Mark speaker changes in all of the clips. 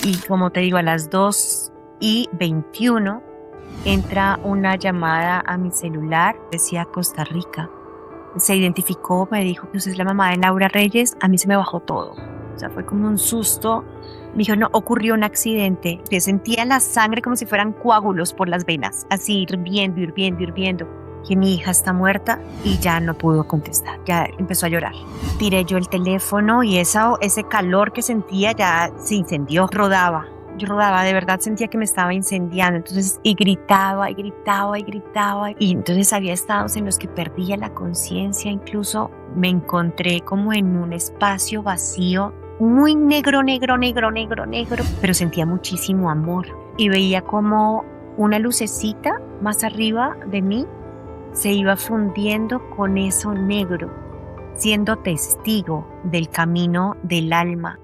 Speaker 1: Y como te digo, a las 2:21 entra una llamada a mi celular, decía Costa Rica. Se identificó, me dijo que usted es la mamá de Laura Reyes. A mí se me bajó todo. O sea, fue como un susto. Me dijo, no, ocurrió un accidente. Yo sentía la sangre como si fueran coágulos por las venas, así hirviendo, hirviendo, hirviendo. Que mi hija está muerta y ya no pudo contestar, ya empezó a llorar. Tiré yo el teléfono y ese calor que sentía ya se incendió, rodaba. Yo rodaba, de verdad sentía que me estaba incendiando, entonces y gritaba y gritaba y gritaba y entonces había estados en los que perdía la conciencia, incluso me encontré como en un espacio vacío, muy negro, negro, negro, negro, negro, pero sentía muchísimo amor y veía como una lucecita más arriba de mí se iba fundiendo con eso negro, siendo testigo del camino del alma.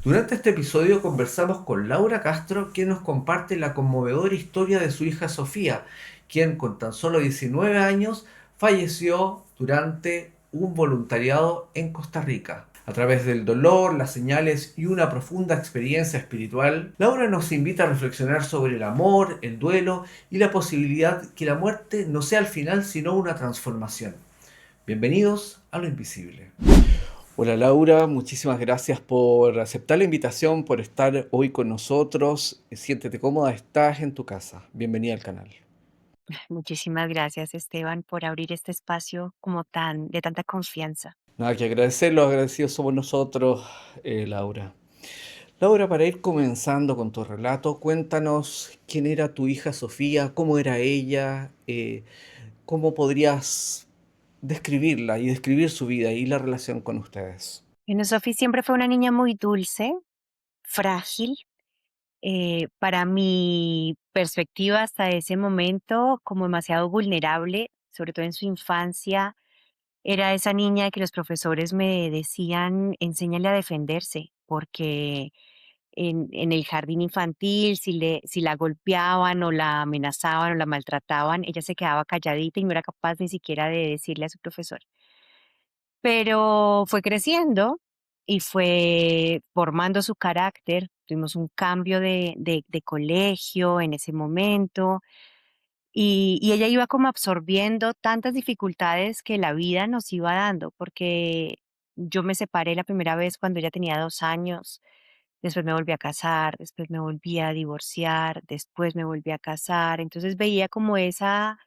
Speaker 2: Durante este episodio conversamos con Laura Castro, quien nos comparte la conmovedora historia de su hija Sofía, quien con tan solo 19 años falleció durante un voluntariado en Costa Rica. A través del dolor, las señales y una profunda experiencia espiritual, Laura nos invita a reflexionar sobre el amor, el duelo y la posibilidad que la muerte no sea el final sino una transformación. Bienvenidos a lo invisible. Hola Laura, muchísimas gracias por aceptar la invitación, por estar hoy con nosotros. Siéntete cómoda, estás en tu casa. Bienvenida al canal.
Speaker 1: Muchísimas gracias, Esteban, por abrir este espacio como de tanta confianza.
Speaker 2: Nada que agradecer, los agradecidos somos nosotros, Laura. Laura, para ir comenzando con tu relato, cuéntanos quién era tu hija Sofía, cómo era ella, cómo podrías describirla y describir su vida y la relación con ustedes.
Speaker 1: Bueno, Sofi siempre fue una niña muy dulce, frágil. Para mi perspectiva hasta ese momento, como demasiado vulnerable, sobre todo en su infancia, era esa niña que los profesores me decían, enséñale a defenderse, porque en el jardín infantil, si la golpeaban o la amenazaban o la maltrataban, ella se quedaba calladita y no era capaz ni siquiera de decirle a su profesor. Pero fue creciendo y fue formando su carácter. Tuvimos un cambio de colegio en ese momento y ella iba como absorbiendo tantas dificultades que la vida nos iba dando, porque yo me separé la primera vez cuando ella tenía 2 años, después me volví a casar, después me volví a divorciar, después me volví a casar, entonces veía como esa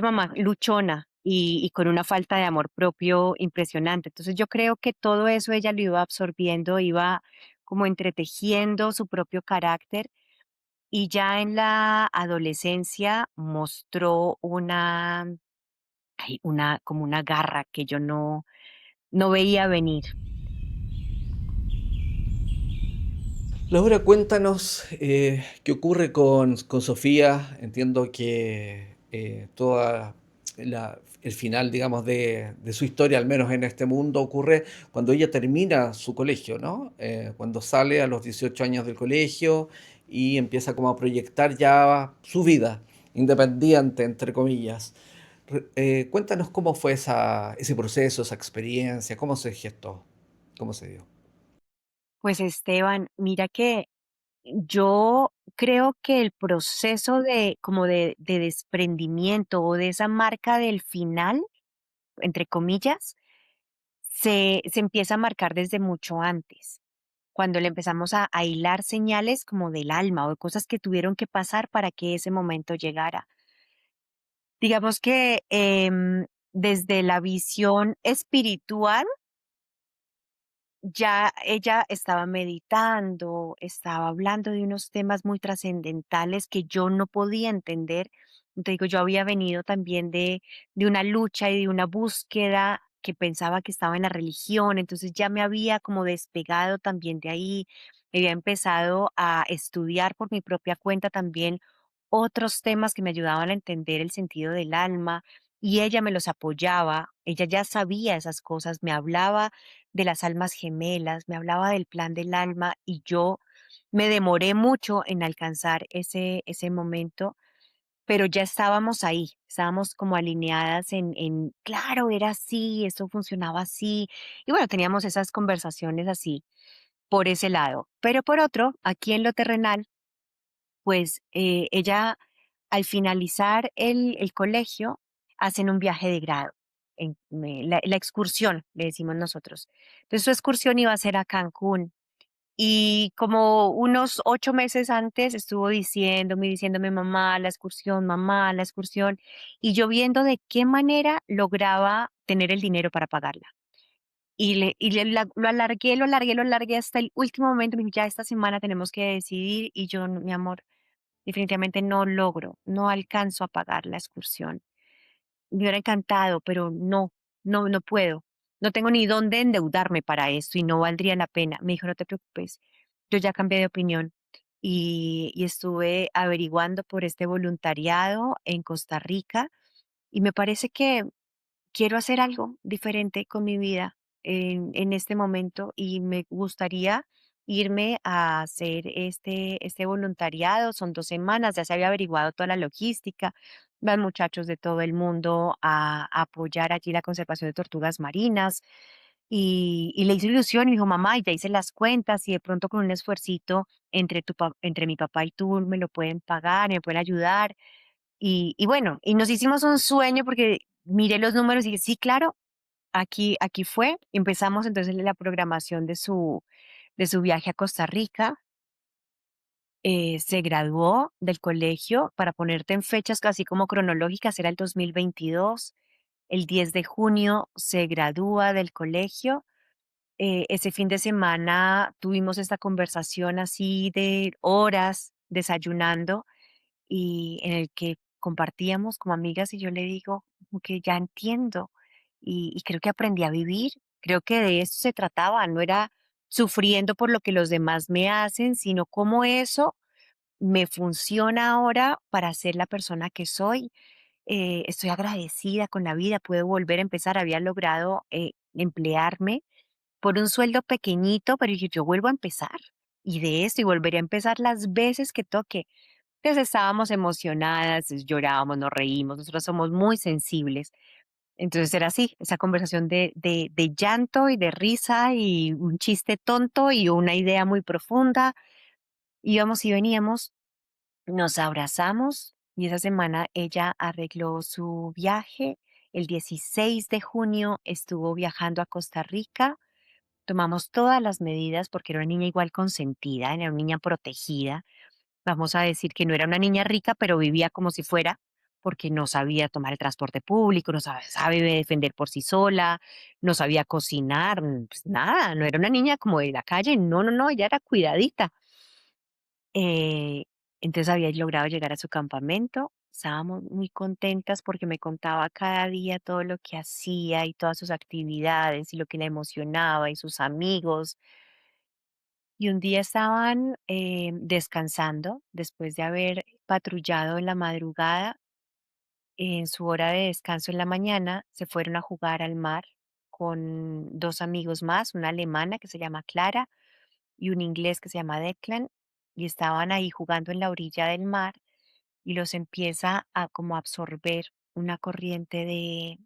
Speaker 1: mamá luchona y con una falta de amor propio impresionante. Entonces yo creo que todo eso ella lo iba absorbiendo, iba como entretejiendo su propio carácter y ya en la adolescencia mostró como una garra que yo no veía venir.
Speaker 2: Laura, cuéntanos qué ocurre con Sofía. Entiendo que toda el final, digamos, de su historia, al menos en este mundo, ocurre cuando ella termina su colegio, ¿no? Cuando sale a los 18 años del colegio y empieza como a proyectar ya su vida independiente, entre comillas. Cuéntanos cómo fue ese proceso, esa experiencia, cómo se gestó, cómo se dio.
Speaker 1: Pues Esteban, mira que yo creo que el proceso de desprendimiento o de esa marca del final, entre comillas, se empieza a marcar desde mucho antes, cuando le empezamos a hilar señales como del alma o de cosas que tuvieron que pasar para que ese momento llegara. Digamos que desde la visión espiritual, ya ella estaba meditando, estaba hablando de unos temas muy trascendentales que yo no podía entender. Te digo, yo había venido también de una lucha y de una búsqueda que pensaba que estaba en la religión, entonces ya me había como despegado también de ahí, había empezado a estudiar por mi propia cuenta también otros temas que me ayudaban a entender el sentido del alma y ella me los apoyaba, ella ya sabía esas cosas, me hablaba de las almas gemelas, me hablaba del plan del alma y yo me demoré mucho en alcanzar ese momento pero ya estábamos ahí, estábamos como alineadas claro, era así, esto funcionaba así. Y bueno, teníamos esas conversaciones así por ese lado. Pero por otro, aquí en lo terrenal, pues ella al finalizar el colegio hacen un viaje de grado, la excursión, le decimos nosotros. Entonces su excursión iba a ser a Cancún. Y como unos 8 meses antes estuvo diciéndome: mamá, la excursión", y yo viendo de qué manera lograba tener el dinero para pagarla. Lo alargué, lo alargué, lo alargué hasta el último momento, me dijo: "Ya esta semana tenemos que decidir", y yo: "No, mi amor, definitivamente no logro, no alcanzo a pagar la excursión". Me hubiera encantado, pero no, no puedo. No tengo ni dónde endeudarme para esto y no valdría la pena. Me dijo: "No te preocupes, yo ya cambié de opinión", y estuve averiguando por este voluntariado en Costa Rica, y me parece que quiero hacer algo diferente con mi vida en este momento, y me gustaría irme a hacer este voluntariado. Son 2 semanas, ya se había averiguado toda la logística, van muchachos de todo el mundo a apoyar allí la conservación de tortugas marinas. Y le hizo ilusión y me dijo: "Mamá, y ya hice las cuentas y de pronto con un esfuercito entre mi papá y tú me lo pueden pagar, me pueden ayudar". Y bueno, y nos hicimos un sueño porque miré los números y dije: "Sí, claro, aquí fue". Empezamos entonces la programación de su viaje a Costa Rica. Se graduó del colegio, para ponerte en fechas casi como cronológicas, era el 2022. El 10 de junio se gradúa del colegio. Ese fin de semana tuvimos esta conversación así de horas desayunando, y en el que compartíamos como amigas, y yo le digo como que ya entiendo, y creo que aprendí a vivir, creo que de eso se trataba, no era sufriendo por lo que los demás me hacen, sino cómo eso me funciona ahora para ser la persona que soy. Estoy agradecida con la vida, puedo volver a empezar, había logrado emplearme por un sueldo pequeñito, pero dije, yo vuelvo a empezar, y de esto, y volveré a empezar las veces que toque. Entonces estábamos emocionadas, llorábamos, nos reímos, nosotros somos muy sensibles. Entonces era así, esa conversación de llanto y de risa y un chiste tonto y una idea muy profunda. Íbamos y veníamos, nos abrazamos, y esa semana ella arregló su viaje. El 16 de junio estuvo viajando a Costa Rica. Tomamos todas las medidas porque era una niña igual consentida, era una niña protegida. Vamos a decir que no era una niña rica, pero vivía como si fuera, porque no sabía tomar el transporte público, no sabe defender por sí sola, no sabía cocinar, pues nada, no era una niña como de la calle, no, no, no, ella era cuidadita. Eh, entonces había logrado llegar a su campamento, estábamos muy contentas porque me contaba cada día todo lo que hacía y todas sus actividades y lo que la emocionaba y sus amigos. Y un día estaban descansando después de haber patrullado en la madrugada. En su hora de descanso en la mañana se fueron a jugar al mar con 2 amigos más, una alemana que se llama Clara y un inglés que se llama Declan, y estaban ahí jugando en la orilla del mar, y los empieza a como absorber una corriente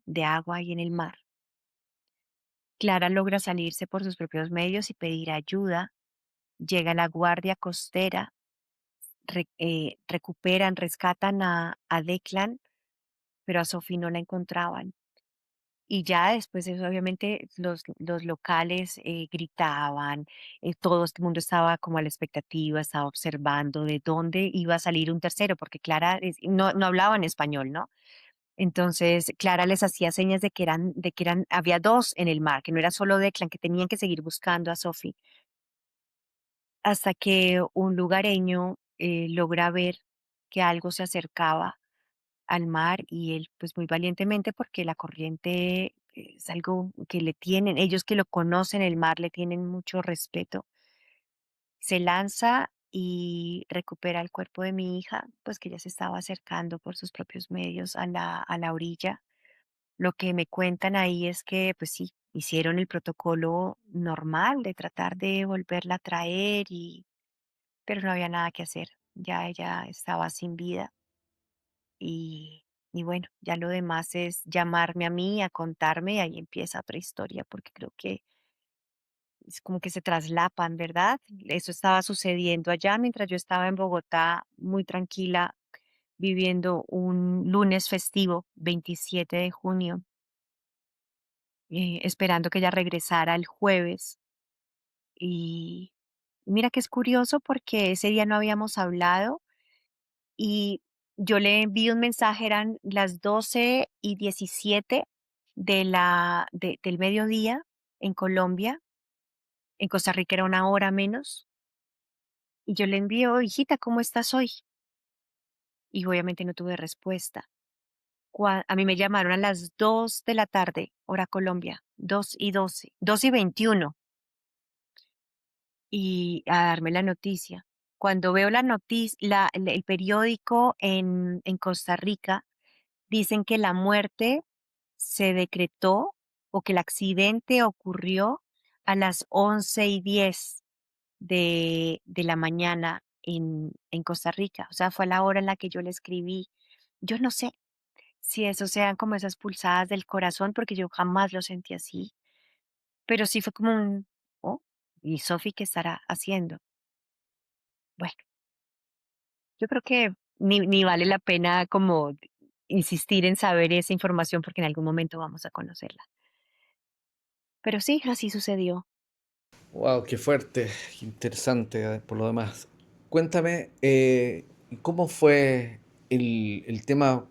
Speaker 1: de agua ahí en el mar. Clara logra salirse por sus propios medios y pedir ayuda. Llega la guardia costera, recuperan, rescatan a Declan, pero a Sophie no la encontraban. Y ya después de eso, obviamente, los locales gritaban, todo este mundo estaba como a la expectativa, estaba observando de dónde iba a salir un tercero, porque Clara no hablaban español, ¿no? Entonces, Clara les hacía señas de que eran, había dos en el mar, que no era solo Declan, que tenían que seguir buscando a Sophie, hasta que un lugareño logra ver que algo se acercaba al mar, y él, pues muy valientemente, porque la corriente es algo que le tienen, ellos que lo conocen, el mar, le tienen mucho respeto, se lanza y recupera el cuerpo de mi hija, pues que ya se estaba acercando por sus propios medios a la orilla. Lo que me cuentan ahí es que, pues sí, hicieron el protocolo normal de tratar de volverla a traer, pero no había nada que hacer. Ya ella estaba sin vida. y bueno, ya lo demás es llamarme a mí, a contarme, y ahí empieza otra historia, porque creo que es como que se traslapan, ¿verdad? Eso estaba sucediendo allá mientras yo estaba en Bogotá, muy tranquila, viviendo un lunes festivo, 27 de junio, esperando que ella regresara el jueves. Y mira que es curioso porque ese día no habíamos hablado y yo le envío un mensaje, eran las 12:17 del mediodía en Colombia, en Costa Rica era una hora menos, y yo le envío, hijita, ¿cómo estás hoy? Y obviamente no tuve respuesta. A mí me llamaron a las 2 de la tarde, hora Colombia, 2:12, 2:21, y a darme la noticia. Cuando veo la noticia, el periódico en Costa Rica, dicen que la muerte se decretó o que el accidente ocurrió a las 11:10 de la mañana en Costa Rica. O sea, fue a la hora en la que yo le escribí. Yo no sé si eso sean como esas pulsadas del corazón, porque yo jamás lo sentí así, pero sí fue como un, oh, ¿y Sophie qué estará haciendo? Bueno, yo creo que ni vale la pena como insistir en saber esa información porque en algún momento vamos a conocerla. Pero sí, así sucedió.
Speaker 2: Wow, qué fuerte, qué interesante, por lo demás. Cuéntame, ¿cómo fue el tema?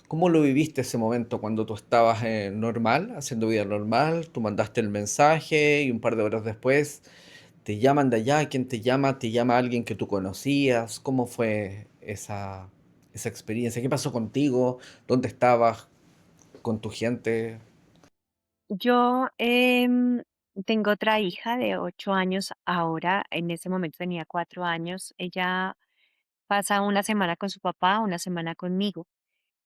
Speaker 2: ¿Cómo lo viviste ese momento cuando tú estabas normal, haciendo vida normal? Tú mandaste el mensaje y un par de horas después te llaman de allá. ¿Quién te llama? ¿Te llama alguien que tú conocías? ¿Cómo fue esa experiencia? ¿Qué pasó contigo? ¿Dónde estabas con tu gente?
Speaker 1: Yo tengo otra hija de 8 años ahora, en ese momento tenía 4 años. Ella pasa una semana con su papá, una semana conmigo.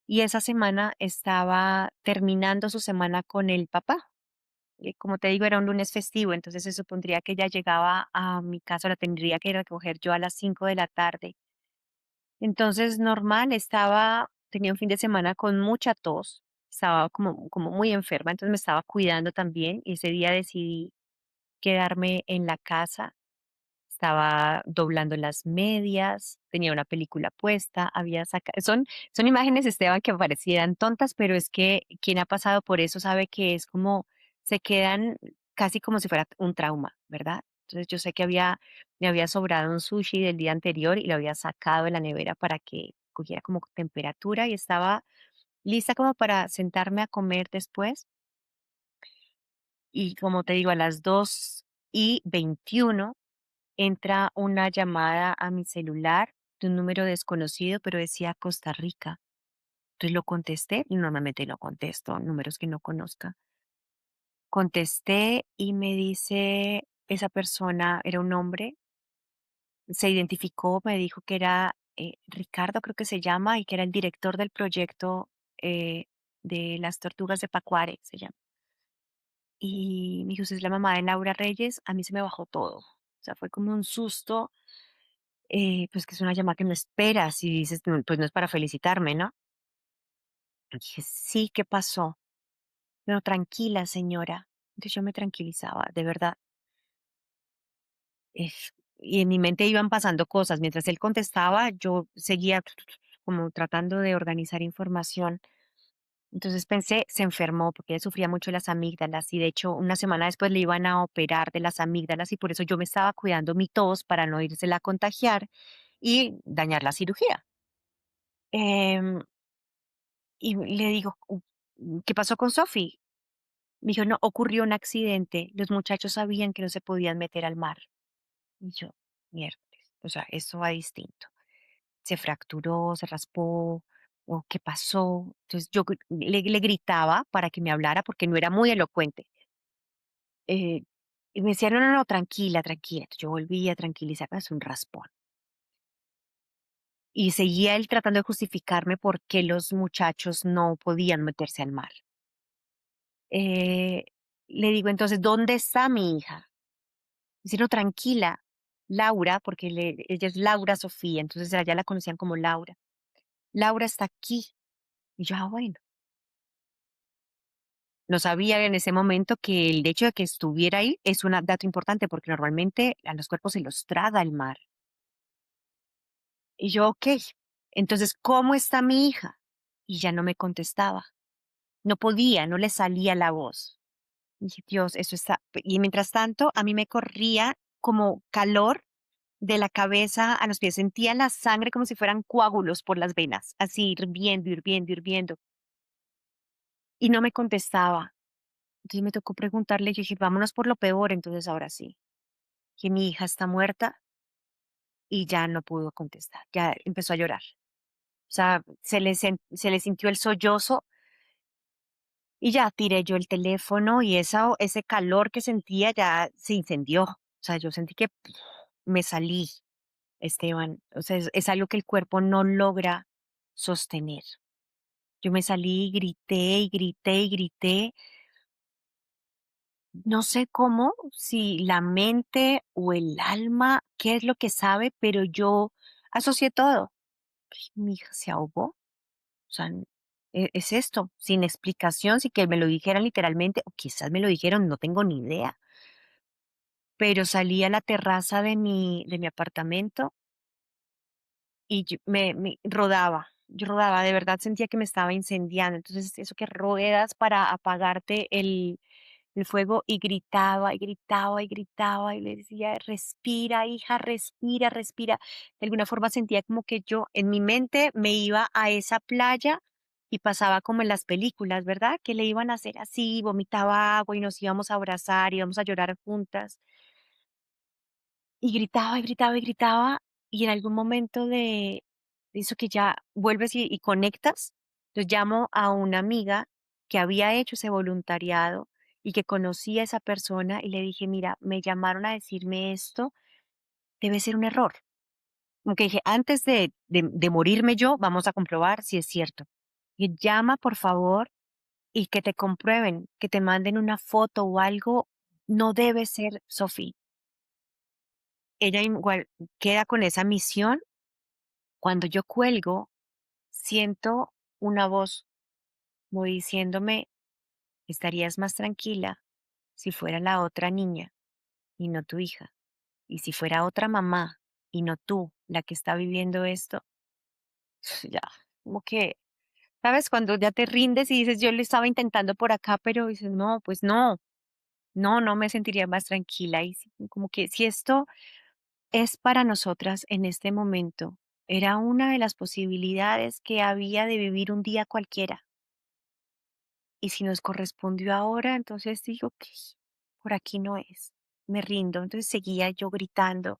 Speaker 1: Y esa semana estaba terminando su semana con el papá. Como te digo, era un lunes festivo, entonces se supondría que ella llegaba a mi casa, la tendría que recoger yo a las 5 de la tarde. Entonces, normal, tenía un fin de semana con mucha tos, estaba como muy enferma, entonces me estaba cuidando también y ese día decidí quedarme en la casa. Estaba doblando las medias, tenía una película puesta, había sacado, son imágenes, Esteban, que parecieran tontas, pero es que quien ha pasado por eso sabe que es como, se quedan casi como si fuera un trauma, ¿verdad? Entonces yo sé que me había sobrado un sushi del día anterior y lo había sacado de la nevera para que cogiera como temperatura y estaba lista como para sentarme a comer después. Y como te digo, a las 2:21 entra una llamada a mi celular de un número desconocido, pero decía Costa Rica. Entonces lo contesté, y normalmente lo contesto, números que no conozca. Contesté y me dice, esa persona era un hombre, se identificó, me dijo que era Ricardo, creo que se llama, y que era el director del proyecto eh, de las tortugas de Pacuare, se llama. Y me dijo, usted es la mamá de Laura Reyes, a mí se me bajó todo. O sea, fue como un susto. Pues que es una llamada que no esperas y dices, Pues no es para felicitarme, ¿no?". Y dije, sí, ¿qué pasó? No, tranquila, señora. Entonces yo me tranquilizaba, de verdad. Y en mi mente iban pasando cosas. Mientras él contestaba, yo seguía como tratando de organizar información. Entonces pensé, se enfermó porque ella sufría mucho las amígdalas y de hecho una semana después le iban a operar de las amígdalas y por eso yo me estaba cuidando mi tos para no írsela a contagiar y dañar la cirugía. Em, Y le digo: ¿Qué pasó con Sophie?". Me dijo: "No, ocurrió un accidente. Los muchachos sabían que no se podían meter al mar". Y yo: "Miércoles, o sea, eso va distinto. ¿Se fracturó, se raspó o qué pasó?". Entonces yo le gritaba para que me hablara porque no era muy elocuente. Eh, y me decía: "No, no, no, tranquila, tranquila". Entonces yo volví a tranquilizarme, es un raspón. Y seguía él tratando de justificarme por qué los muchachos no podían meterse al mar. Eh, Le digo, entonces, ¿dónde está mi hija? Dice, no, tranquila, Laura, porque ella es Laura Sofía, entonces allá la conocían como Laura. Laura está aquí. Y yo, bueno, no sabía en ese momento que el hecho de que estuviera ahí es un dato importante porque normalmente a los cuerpos se los traga el mar. Y yo, ok, entonces, ¿cómo está mi hija? Y ya no me contestaba. No podía, no le salía la voz. Y dije, Dios, eso está. Y mientras tanto, a mí me corría como calor de la cabeza a los pies. Sentía la sangre como si fueran coágulos por las venas, así hirviendo, hirviendo, hirviendo. Y no me contestaba. Entonces me tocó preguntarle, yo dije, vámonos por lo peor, entonces ahora sí, que mi hija está muerta y ya no pudo contestar, ya empezó a llorar. O sea, se le sintió el sollozo y ya tiré yo el teléfono y ese calor que sentía ya se incendió. O sea, yo sentí que me salí, Esteban. O sea, es algo que el cuerpo no logra sostener. Yo me salí y grité y grité y grité. No sé cómo, si la mente o el alma, qué es lo que sabe, pero yo asocié todo. Mi hija se ahogó. O sea, es esto, sin explicación, sin que me lo dijeran literalmente, o quizás me lo dijeron, no tengo ni idea. Pero salí a la terraza de mi apartamento y me rodaba. Yo rodaba, de verdad sentía que me estaba incendiando. Entonces, eso que ruedas para apagarte el fuego y gritaba y gritaba y gritaba y le decía, respira, hija, respira, respira. De alguna forma sentía como que yo en mi mente me iba a esa playa y pasaba como en las películas, ¿verdad? Que le iban a hacer así, vomitaba agua y nos íbamos a abrazar, íbamos a llorar juntas. Y gritaba y gritaba y gritaba y en algún momento de eso que ya vuelves y conectas, entonces llamo a una amiga que había hecho ese voluntariado y que conocía a esa persona y le dije, mira, me llamaron a decirme esto, debe ser un error. Como que dije, antes de morirme yo, vamos a comprobar si es cierto. Y llama, por favor, y que te comprueben, que te manden una foto o algo, no debe ser Sofía. Ella igual queda con esa misión. Cuando yo cuelgo, siento una voz como diciéndome, estarías más tranquila si fuera la otra niña y no tu hija. Y si fuera otra mamá y no tú la que está viviendo esto, ya, como que, ¿sabes? Cuando ya te rindes y dices, yo lo estaba intentando por acá, pero dices, no, pues no, no, no me sentiría más tranquila. Y como que si esto es para nosotras en este momento, era una de las posibilidades que había de vivir un día cualquiera. Y si nos correspondió ahora, entonces digo que por aquí no es. Me rindo. Entonces seguía yo gritando.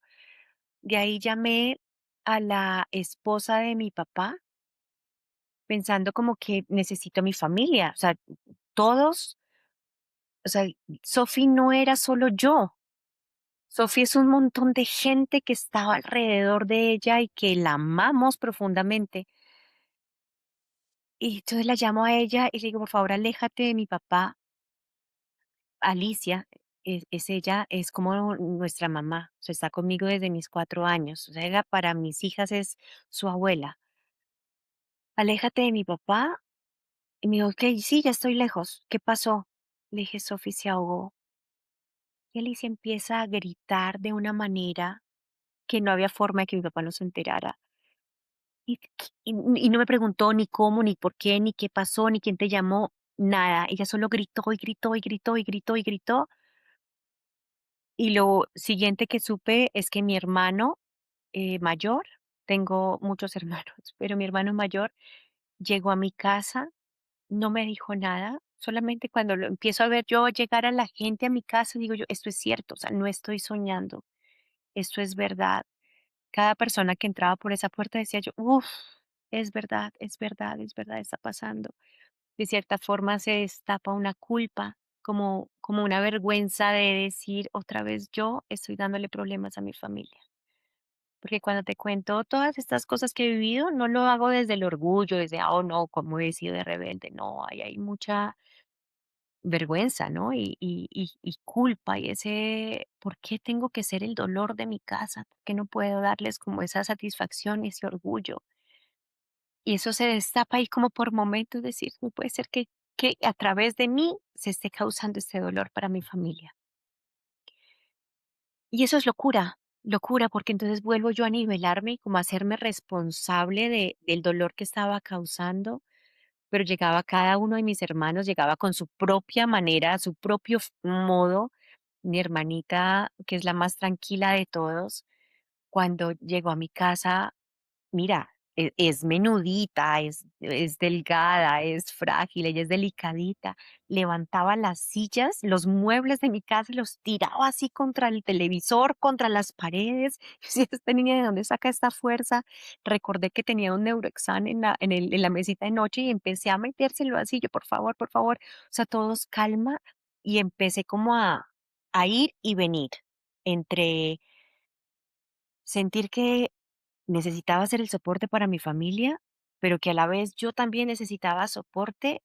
Speaker 1: De ahí llamé a la esposa de mi papá, pensando como que necesito a mi familia. O sea, todos, o sea, Sophie no era solo yo. Sophie es un montón de gente que estaba alrededor de ella y que la amamos profundamente. Y entonces la llamo a ella y le digo, por favor, aléjate de mi papá. Alicia, es ella, es como nuestra mamá, o sea, está conmigo desde mis 4 años, o sea, ella para mis hijas es su abuela. Aléjate de mi papá. Y me dijo, ok, sí, ya estoy lejos. ¿Qué pasó? Le dije, Sofi se ahogó. Y Alicia empieza a gritar de una manera que no había forma de que mi papá no se enterara. Y no me preguntó ni cómo, ni por qué, ni qué pasó, ni quién te llamó, nada. Ella solo gritó y gritó y gritó y gritó y gritó. Y lo siguiente que supe es que mi hermano mayor, tengo muchos hermanos, pero mi hermano mayor llegó a mi casa, no me dijo nada, solamente cuando lo empiezo a ver yo llegar a la gente a mi casa, digo yo, esto es cierto, o sea, no estoy soñando, esto es verdad. Cada persona que entraba por esa puerta decía yo, uff, es verdad, es verdad, es verdad, está pasando. De cierta forma se destapa una culpa, como una vergüenza de decir otra vez yo estoy dándole problemas a mi familia. Porque cuando te cuento todas estas cosas que he vivido, no lo hago desde el orgullo, desde, ah, oh no, cómo he sido de rebelde. No, ahí hay mucha vergüenza, ¿no? Y culpa y ese, ¿por qué tengo que ser el dolor de mi casa? ¿Por qué no puedo darles como esa satisfacción y ese orgullo? Y eso se destapa ahí como por momentos, decir, no puede ser que a través de mí se esté causando este dolor para mi familia. Y eso es locura, locura, porque entonces vuelvo yo a nivelarme y como a hacerme responsable del dolor que estaba causando, pero llegaba cada uno de mis hermanos, llegaba con su propia manera, su propio modo. Mi hermanita, que es la más tranquila de todos, cuando llegó a mi casa, mira, es menudita, es delgada, es frágil, ella es delicadita. Levantaba las sillas, los muebles de mi casa, los tiraba así contra el televisor, contra las paredes. Yo decía, esta niña, ¿de dónde saca esta fuerza? Recordé que tenía un Neuroxan en la mesita de noche y empecé a metérselo así, yo, por favor. O sea, todos calma y empecé como a ir y venir entre sentir que necesitaba ser el soporte para mi familia, pero que a la vez yo también necesitaba soporte,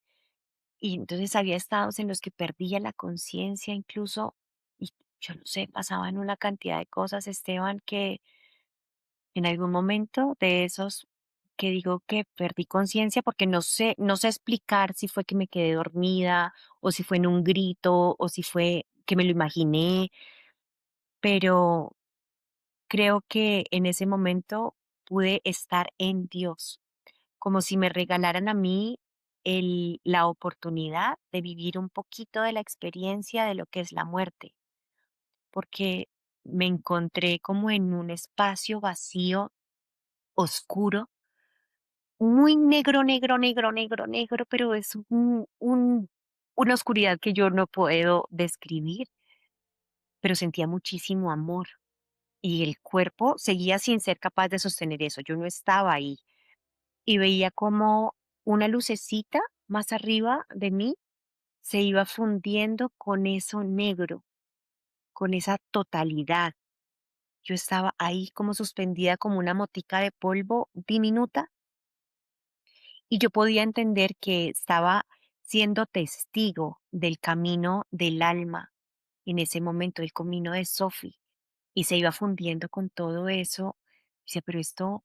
Speaker 1: y entonces había estados en los que perdía la conciencia incluso, y yo no sé, pasaban una cantidad de cosas, Esteban, que en algún momento de esos que digo que perdí conciencia porque no sé explicar si fue que me quedé dormida o si fue en un grito o si fue que me lo imaginé, pero creo que en ese momento pude estar en Dios, como si me regalaran a mí la oportunidad de vivir un poquito de la experiencia de lo que es la muerte, porque me encontré como en un espacio vacío, oscuro, muy negro, negro, negro, negro, negro, pero es una oscuridad que yo no puedo describir, pero sentía muchísimo amor y el cuerpo seguía sin ser capaz de sostener eso. Yo no estaba ahí y veía como una lucecita más arriba de mí se iba fundiendo con eso negro, con esa totalidad. Yo estaba ahí como suspendida como una motica de polvo diminuta y yo podía entender que estaba siendo testigo del camino del alma en ese momento, el camino de Sophie, y se iba fundiendo con todo eso. Dice, pero esto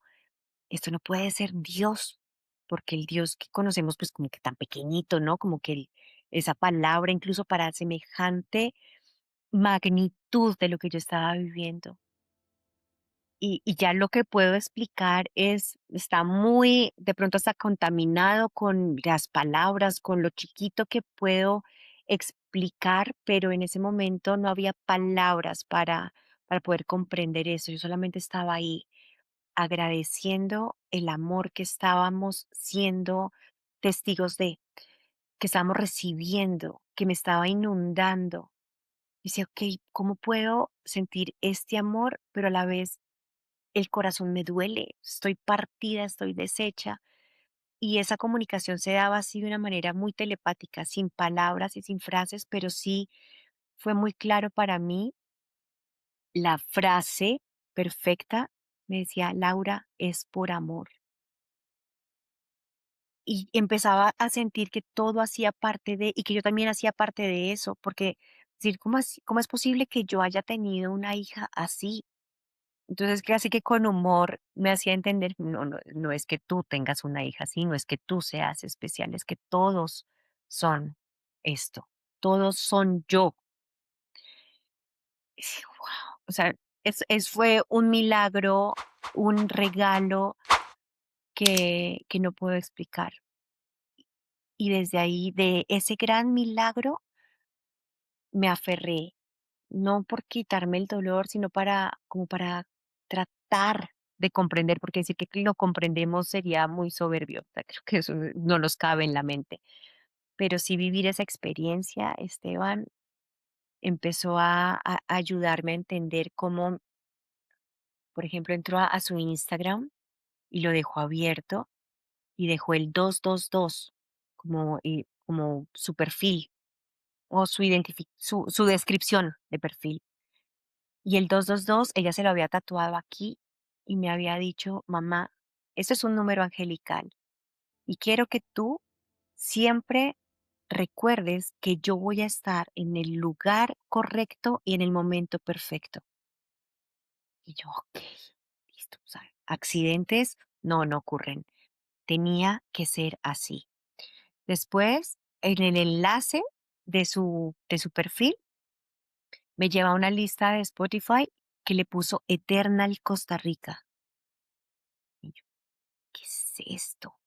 Speaker 1: no puede ser Dios, porque el Dios que conocemos, pues como que tan pequeñito, ¿no? Como que esa palabra, incluso para semejante magnitud de lo que yo estaba viviendo. Y ya lo que puedo explicar está muy, de pronto está contaminado con las palabras, con lo chiquito que puedo explicar, pero en ese momento no había palabras para poder comprender eso. Yo solamente estaba ahí agradeciendo el amor que estábamos siendo testigos de, que estábamos recibiendo, que me estaba inundando. Dice, ok, ¿cómo puedo sentir este amor, pero a la vez el corazón me duele, estoy partida, estoy deshecha? Y esa comunicación se daba así de una manera muy telepática, sin palabras y sin frases, pero sí fue muy claro para mí la frase perfecta. Me decía, Laura, es por amor. Y empezaba a sentir que todo hacía parte de, y que yo también hacía parte de eso, porque decir, ¿cómo es posible que yo haya tenido una hija así? Entonces, casi que con humor me hacía entender, no, no, no es que tú tengas una hija así, no es que tú seas especial, es que todos son esto, todos son yo. Y dije, wow, o sea, fue un milagro, un regalo que no puedo explicar. Y desde ahí, de ese gran milagro, me aferré, no por quitarme el dolor, sino como para tratar de comprender, porque decir que lo comprendemos sería muy soberbio, o sea, creo que eso no nos cabe en la mente. Pero sí vivir esa experiencia, Esteban, empezó a ayudarme a entender cómo, por ejemplo, entró a su Instagram y lo dejó abierto y dejó el 222 como su perfil o su descripción de perfil. Y el 222 ella se lo había tatuado aquí y me había dicho: "Mamá, esto es un número angelical y quiero que tú siempre recuerdes que yo voy a estar en el lugar correcto y en el momento perfecto". Y yo: "Okey, listo". O sea, accidentes, no ocurren. tenía que ser así. Después, en el enlace de su perfil, me lleva a una lista de Spotify que le puso Eternal Costa Rica. Y yo, ¿qué es esto?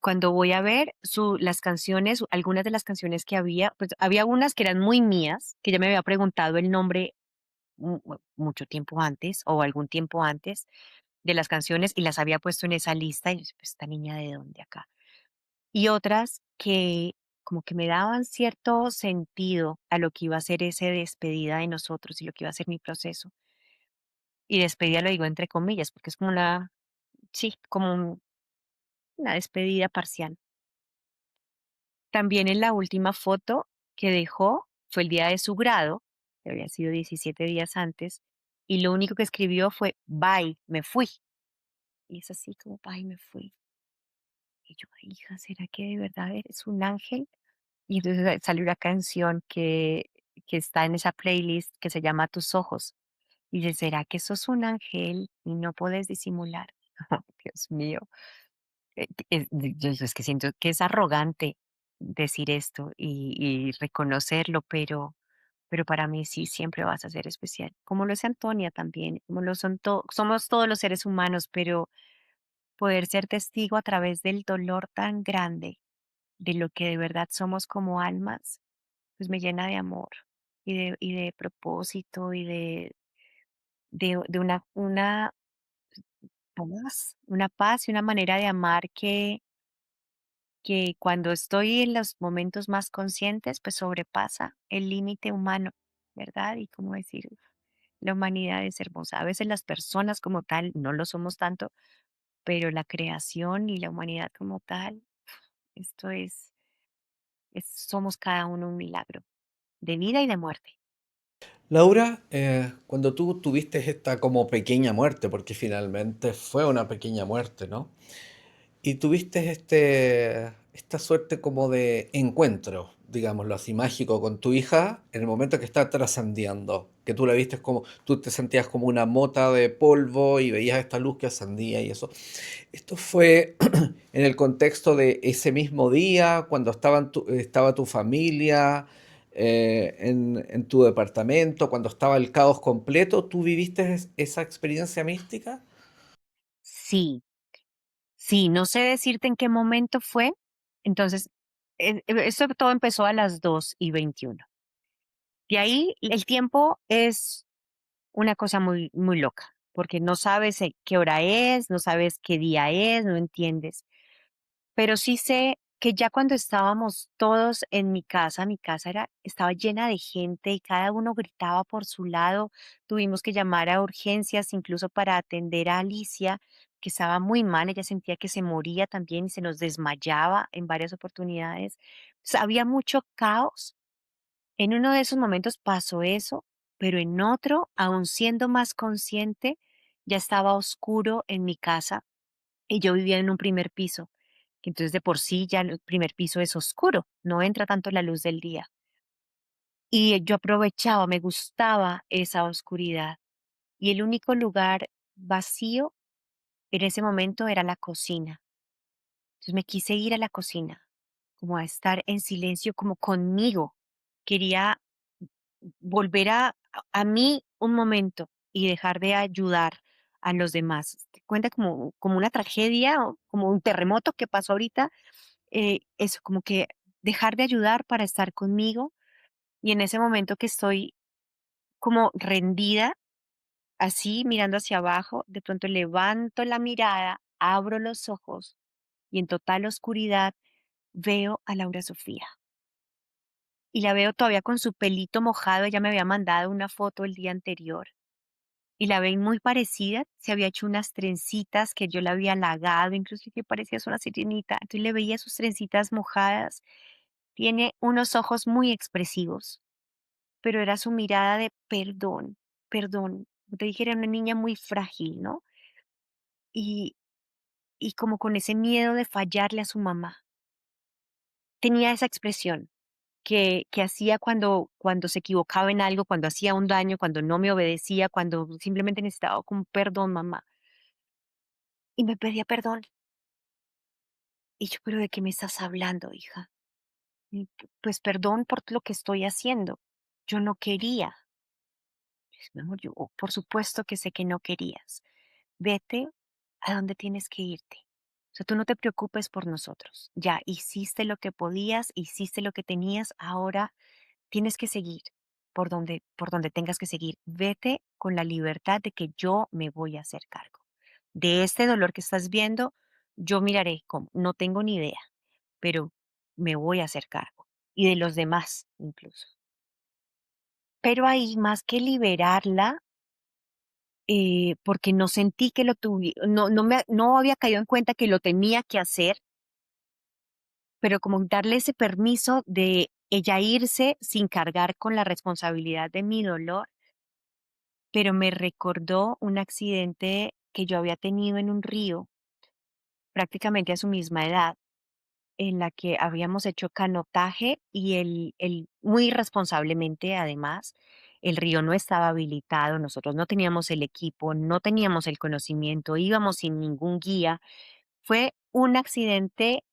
Speaker 1: Cuando voy a ver las canciones, algunas de las canciones que había, pues había unas que eran muy mías, que ya me había preguntado el nombre mucho tiempo antes o algún tiempo antes de las canciones y las había puesto en esa lista y yo decía, pues esta niña de dónde acá. Y otras que como que me daban cierto sentido a lo que iba a ser ese despedida de nosotros y lo que iba a ser mi proceso. Y despedida lo digo entre comillas, porque es como sí, como una despedida parcial. También en la última foto que dejó fue el día de su grado, que había sido 17 días antes, y lo único que escribió fue: "Bye, me fui". Y es así como: "Bye, me fui". Y yo: "Hija, ¿será que de verdad eres un ángel?". Y entonces salió una canción que está en esa playlist que se llama Tus ojos. Y dice: "¿Será que sos un ángel y no puedes disimular?". Dios mío. Yo es que siento que es arrogante decir esto y reconocerlo, pero para mí sí siempre vas a ser especial, como lo es Antonia también, como lo somos todos los seres humanos, pero poder ser testigo a través del dolor tan grande de lo que de verdad somos como almas, pues me llena de amor y de propósito y de una paz y una manera de amar que cuando estoy en los momentos más conscientes, pues sobrepasa el límite humano, ¿verdad? Y como decir, la humanidad es hermosa. A veces las personas como tal no lo somos tanto, pero la creación y la humanidad como tal, esto somos cada uno un milagro de vida y de muerte.
Speaker 2: Laura, cuando tú tuviste esta como pequeña muerte, porque finalmente fue una pequeña muerte, ¿no? Y tuviste esta suerte como de encuentro, digámoslo así, mágico con tu hija en el momento que está trascendiendo, que tú la viste como, tú te sentías como una mota de polvo y veías esta luz que ascendía y eso. Esto fue en el contexto de ese mismo día, cuando estaba tu familia en tu departamento, cuando estaba el caos completo, ¿tú viviste esa experiencia mística?
Speaker 1: Sí, sí, no sé decirte en qué momento fue. Entonces, esto todo empezó a las 2:21. De ahí el tiempo es una cosa muy, muy loca, porque no sabes qué hora es, no sabes qué día es, no entiendes. Pero sí sé que ya cuando estábamos todos en mi casa estaba llena de gente y cada uno gritaba por su lado. Tuvimos que llamar a urgencias incluso para atender a Alicia, que estaba muy mal, ella sentía que se moría también y se nos desmayaba en varias oportunidades. Había mucho caos. En uno de esos momentos pasó eso, pero en otro, aun siendo más consciente, ya estaba oscuro en mi casa y yo vivía en un primer piso, que entonces de por sí ya el primer piso es oscuro, no entra tanto la luz del día. Y yo aprovechaba, me gustaba esa oscuridad. Y el único lugar vacío en ese momento era la cocina. Entonces me quise ir a la cocina, como a estar en silencio, como conmigo. Quería volver a mí un momento y dejar de ayudar a los demás. Te cuenta como una tragedia o como un terremoto que pasó ahorita, eso, como que dejar de ayudar para estar conmigo y en ese momento que estoy como rendida, así mirando hacia abajo, de pronto levanto la mirada, abro los ojos y en total oscuridad veo a Laura Sofía. Y la veo todavía con su pelito mojado, ella me había mandado una foto el día anterior y la ven muy parecida, se había hecho unas trencitas que yo la había halagado, incluso que parecía una sirenita, entonces le veía sus trencitas mojadas, tiene unos ojos muy expresivos, pero era su mirada de perdón, perdón, como te dije, era una niña muy frágil, ¿no? Y, y como con ese miedo de fallarle a su mamá, tenía esa expresión que hacía cuando se equivocaba en algo, cuando hacía un daño, cuando no me obedecía, cuando simplemente necesitaba como perdón, mamá. y me pedía perdón. Y yo, pero ¿de qué me estás hablando, hija? Y, pues perdón por lo que estoy haciendo. Yo no quería. Pues, mi amor, yo, "Oh, por supuesto que sé que no querías. Vete a donde tienes que irte. O sea, tú no te preocupes por nosotros. Ya hiciste lo que podías, hiciste lo que tenías, ahora tienes que seguir por donde tengas que seguir. Vete con la libertad de que yo me voy a hacer cargo. De este dolor que estás viendo, yo miraré cómo. No tengo ni idea, pero me voy a hacer cargo. Y de los demás incluso. Pero ahí, más que liberarla, porque no sentí que lo tuviera, no había caído en cuenta que lo tenía que hacer, pero como darle ese permiso de ella irse sin cargar con la responsabilidad de mi dolor, pero me recordó un accidente que yo había tenido en un río, prácticamente a su misma edad, en la que habíamos hecho canotaje y muy irresponsablemente, además, el río no estaba habilitado, nosotros no teníamos el equipo, no teníamos el conocimiento, íbamos sin ningún guía. Fue un accidente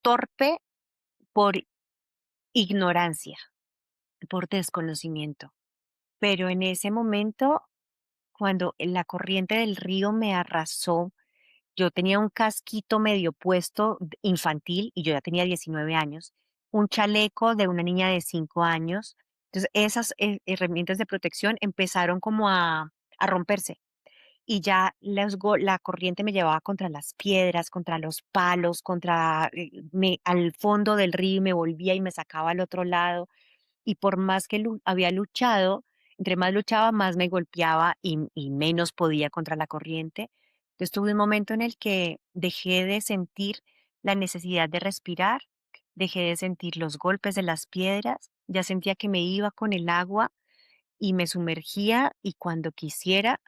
Speaker 1: torpe por ignorancia, por desconocimiento. Pero en ese momento, cuando la corriente del río me arrasó, yo tenía un casquito medio puesto infantil y yo ya tenía 19 años, un chaleco de una niña de 5 años. Entonces, esas herramientas de protección empezaron como a romperse y ya la corriente me llevaba contra las piedras, contra los palos, al fondo del río y me volvía y me sacaba al otro lado. Y por más que había luchado, entre más luchaba, más me golpeaba y menos podía contra la corriente. Entonces tuve un momento en el que dejé de sentir la necesidad de respirar, dejé de sentir los golpes de las piedras, ya sentía que me iba con el agua y me sumergía y cuando quisiera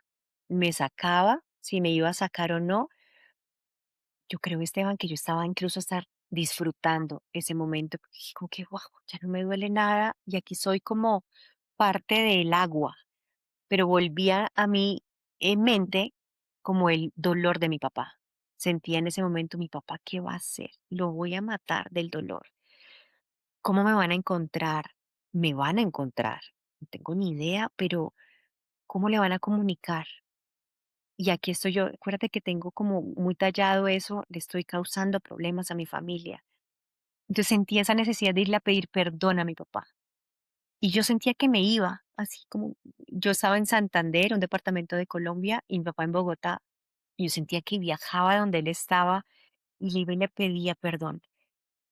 Speaker 1: me sacaba, si me iba a sacar o no. Yo creo, Esteban, que yo estaba incluso estar disfrutando ese momento, porque dije como que, wow, ya no me duele nada y aquí soy como parte del agua, pero volvía a mí en mente como el dolor de mi papá. Sentía en ese momento, mi papá, ¿qué va a hacer? Lo voy a matar del dolor. ¿Cómo me van a encontrar? Me van a encontrar. No tengo ni idea, pero ¿cómo le van a comunicar? Y aquí estoy yo, acuérdate que tengo como muy tallado eso, le estoy causando problemas a mi familia. Entonces sentí esa necesidad de irle a pedir perdón a mi papá. Y yo sentía que me iba, así como yo estaba en Santander, un departamento de Colombia, y mi papá en Bogotá. Y yo sentía que viajaba a donde él estaba y le iba y le pedía perdón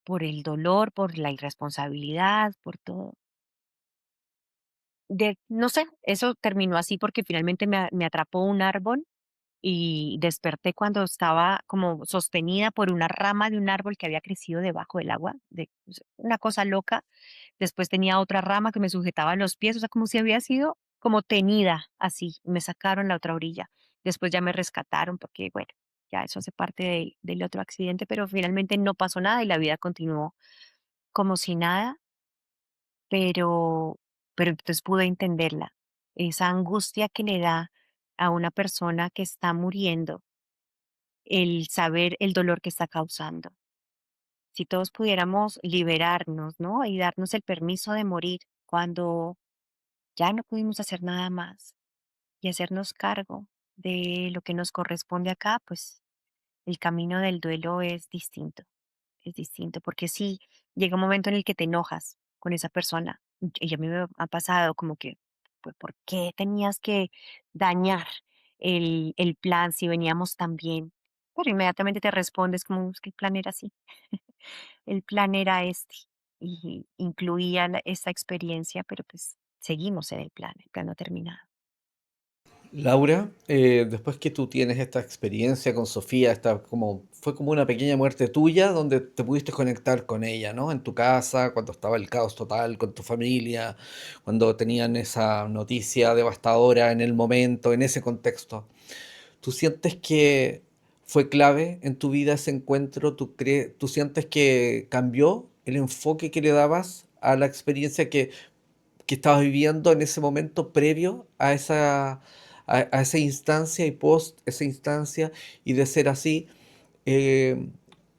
Speaker 1: por el dolor, por la irresponsabilidad, por todo. No sé, eso terminó así porque finalmente me atrapó un árbol y desperté cuando estaba como sostenida por una rama de un árbol que había crecido debajo del agua, una cosa loca. Después tenía otra rama que me sujetaba los pies, o sea, como si había sido como tenida así. Me sacaron a la otra orilla. Después ya me rescataron porque, bueno, ya eso hace parte del otro accidente, pero finalmente no pasó nada y la vida continuó como si nada, pero, pero entonces pude entenderla. Esa angustia que le da a una persona que está muriendo el saber el dolor que está causando. Si todos pudiéramos liberarnos, ¿no? Y darnos el permiso de morir cuando ya no pudimos hacer nada más y hacernos cargo de lo que nos corresponde acá, pues el camino del duelo es distinto, porque sí, llega un momento en el que te enojas con esa persona. Y a mí me ha pasado como que, pues, ¿por qué tenías que dañar el plan si veníamos tan bien? Pero inmediatamente te respondes como, es que el plan era así, el plan era este, y incluía esta experiencia, pero pues seguimos en el plan no ha terminado.
Speaker 2: Laura, después que tú tienes esta experiencia con Sofía, fue como una pequeña muerte tuya donde te pudiste conectar con ella, ¿no? En tu casa, cuando estaba el caos total con tu familia, cuando tenían esa noticia devastadora en el momento, en ese contexto. ¿Tú sientes que fue clave en tu vida ese encuentro? ¿Tú sientes que cambió el enfoque que le dabas a la experiencia que estabas viviendo en ese momento previo a esa instancia y post esa instancia, y de ser así, eh,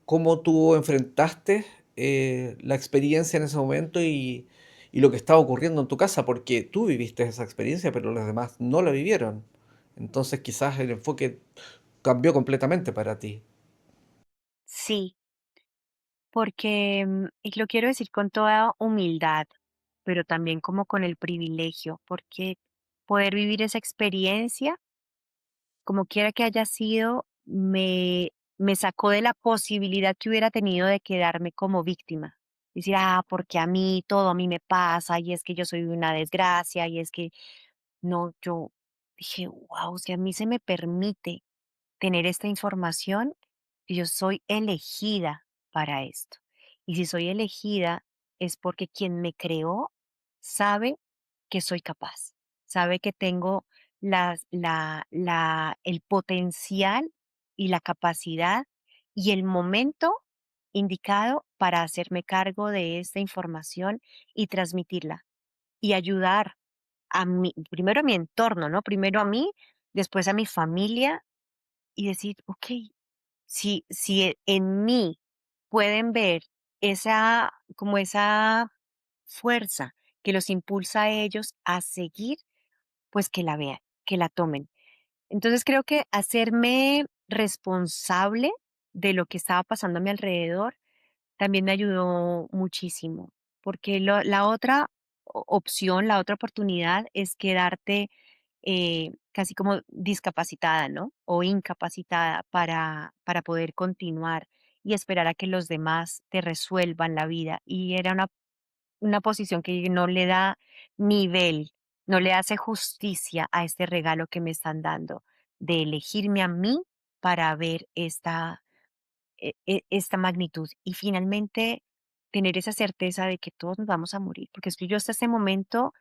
Speaker 2: ¿cómo tú enfrentaste la experiencia en ese momento y lo que estaba ocurriendo en tu casa? Porque tú viviste esa experiencia, pero los demás no la vivieron. Entonces quizás el enfoque cambió completamente para ti.
Speaker 1: Sí, porque, y lo quiero decir con toda humildad, pero también como con el privilegio, porque poder vivir esa experiencia, como quiera que haya sido, me sacó de la posibilidad que hubiera tenido de quedarme como víctima. Decir, porque a mí todo a mí me pasa, y es que yo soy una desgracia, y es que no, yo dije, wow, si a mí se me permite tener esta información, y yo soy elegida para esto. Y si soy elegida es porque quien me creó sabe que soy capaz, sabe que tengo el potencial y la capacidad y el momento indicado para hacerme cargo de esta información y transmitirla y ayudar primero a mi entorno, ¿no? Primero a mí, después a mi familia y decir, okey, si en mí pueden ver esa fuerza que los impulsa a ellos a seguir, pues que la vean, que la tomen. Entonces, creo que hacerme responsable de lo que estaba pasando a mi alrededor también me ayudó muchísimo, porque la otra opción, la otra oportunidad es quedarte casi como discapacitada, ¿no? O incapacitada para poder continuar y esperar a que los demás te resuelvan la vida. Y era una posición que no le da nivel, no le hace justicia a este regalo que me están dando, de elegirme a mí para ver esta magnitud y finalmente tener esa certeza de que todos nos vamos a morir, porque es que yo hasta este momento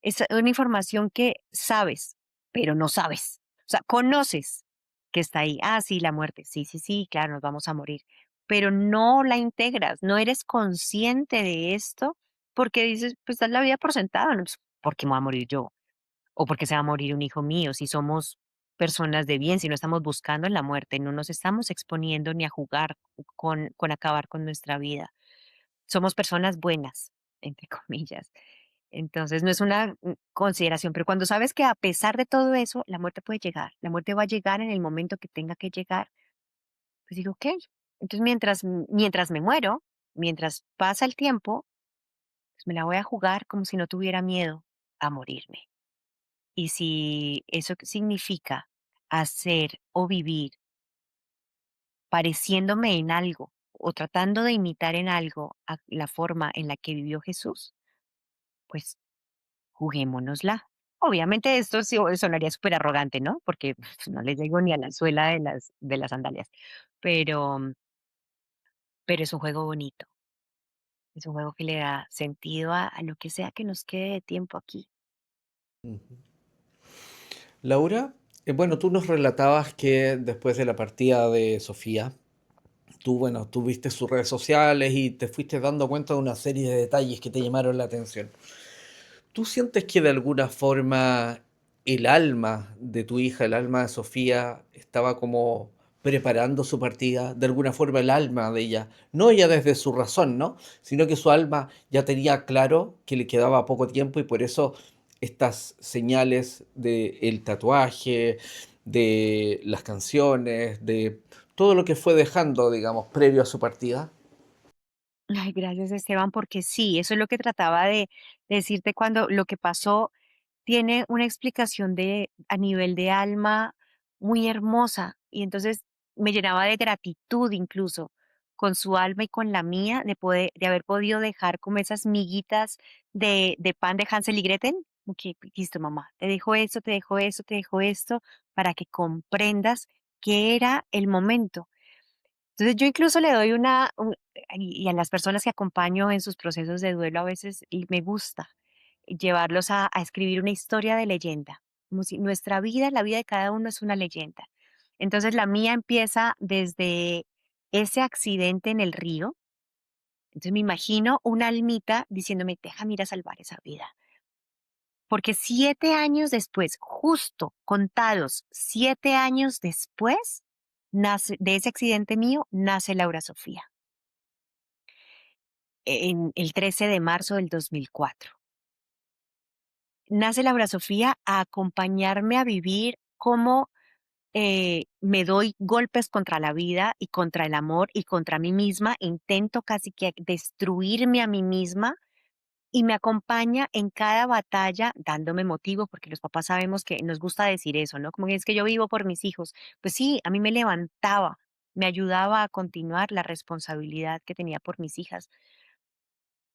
Speaker 1: es una información que sabes, pero no sabes. O sea, conoces que está ahí. Sí, la muerte. Sí, sí, sí, claro, nos vamos a morir. Pero no la integras, no eres consciente de esto porque dices, pues das la vida por sentado, ¿no? Pues, ¿por qué me voy a morir yo? O porque se va a morir un hijo mío, si somos personas de bien, si no estamos buscando en la muerte, no nos estamos exponiendo ni a jugar con acabar con nuestra vida. Somos personas buenas, entre comillas. Entonces, no es una consideración, pero cuando sabes que a pesar de todo eso, la muerte puede llegar, la muerte va a llegar en el momento que tenga que llegar, pues digo, ok. Entonces, mientras me muero, mientras pasa el tiempo, pues me la voy a jugar como si no tuviera miedo a morirme. Y si eso significa hacer o vivir pareciéndome en algo o tratando de imitar en algo la forma en la que vivió Jesús, pues juguémonosla. Obviamente esto sí sonaría súper arrogante, ¿no? Porque no le llego ni a la suela de las sandalias, pero, pero es un juego bonito, es un juego que le da sentido a lo que sea que nos quede de tiempo aquí.
Speaker 2: Ujú. Laura, bueno, tú nos relatabas que después de la partida de Sofía, tú viste sus redes sociales y te fuiste dando cuenta de una serie de detalles que te llamaron la atención. ¿Tú sientes que de alguna forma el alma de tu hija, el alma de Sofía, estaba como preparando su partida? De alguna forma el alma de ella, no ella desde su razón, ¿no? Sino que su alma ya tenía claro que le quedaba poco tiempo y por eso estas señales del tatuaje, de las canciones, de todo lo que fue dejando, digamos, previo a su partida.
Speaker 1: Ay, gracias Esteban, porque sí, eso es lo que trataba de decirte cuando lo que pasó tiene una explicación a nivel de alma muy hermosa y entonces me llenaba de gratitud incluso con su alma y con la mía de haber podido dejar como esas miguitas de pan de Hansel y Gretel. Ok, listo mamá, te dejo eso, te dejo eso, te dejo esto para que comprendas que era el momento. Entonces yo incluso le doy y a las personas que acompaño en sus procesos de duelo a veces y me gusta llevarlos a escribir una historia de leyenda, como si nuestra vida, la vida de cada uno es una leyenda. Entonces la mía empieza desde ese accidente en el río. Entonces me imagino una almita diciéndome, déjame ir a salvar esa vida. porque 7 años después, justo contados 7 años después, nace, de ese accidente mío, nace Laura Sofía, en el 13 de marzo del 2004. Nace Laura Sofía a acompañarme a vivir cómo me doy golpes contra la vida y contra el amor y contra mí misma, intento casi que destruirme a mí misma y me acompaña en cada batalla dándome motivo, porque los papás sabemos que nos gusta decir eso, ¿no? Como que es que yo vivo por mis hijos. Pues sí, a mí me levantaba, me ayudaba a continuar la responsabilidad que tenía por mis hijas,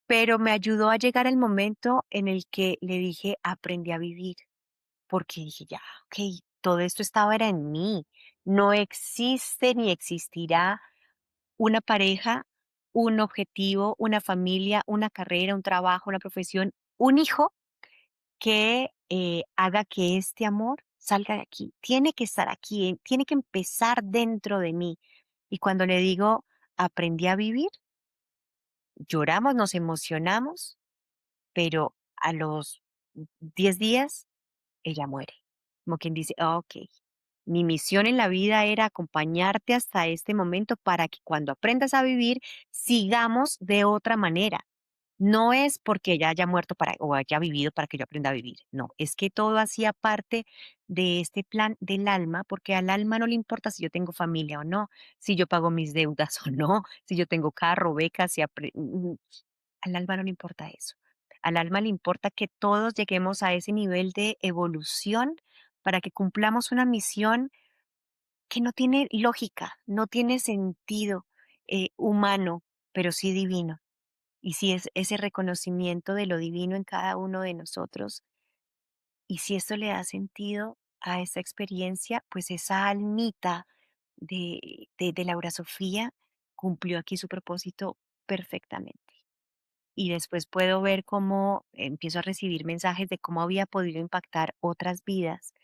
Speaker 1: pero me ayudó a llegar el momento en el que le dije, aprendí a vivir, porque dije, ya, ok, todo esto estaba era en mí. No existe ni existirá una pareja, un objetivo, una familia, una carrera, un trabajo, una profesión, un hijo que haga que este amor salga de aquí. Tiene que estar aquí, tiene que empezar dentro de mí. Y cuando le digo, aprendí a vivir, lloramos, nos emocionamos, pero a los 10 días ella muere. Como quien dice, "Ah, ok, mi misión en la vida era acompañarte hasta este momento para que cuando aprendas a vivir, sigamos de otra manera. No es porque ella haya muerto para, o haya vivido para que yo aprenda a vivir. No, es que todo hacía parte de este plan del alma, porque al alma no le importa si yo tengo familia o no, si yo pago mis deudas o no, si yo tengo carro, becas, si al alma no le importa eso. Al alma le importa que todos lleguemos a ese nivel de evolución para que cumplamos una misión que no tiene lógica, no tiene sentido humano, pero sí divino. Y si es ese reconocimiento de lo divino en cada uno de nosotros, y si esto le da sentido a esta experiencia, pues esa almita de Laura Sofía cumplió aquí su propósito perfectamente. Y después puedo ver cómo empiezo a recibir mensajes de cómo había podido impactar otras vidas.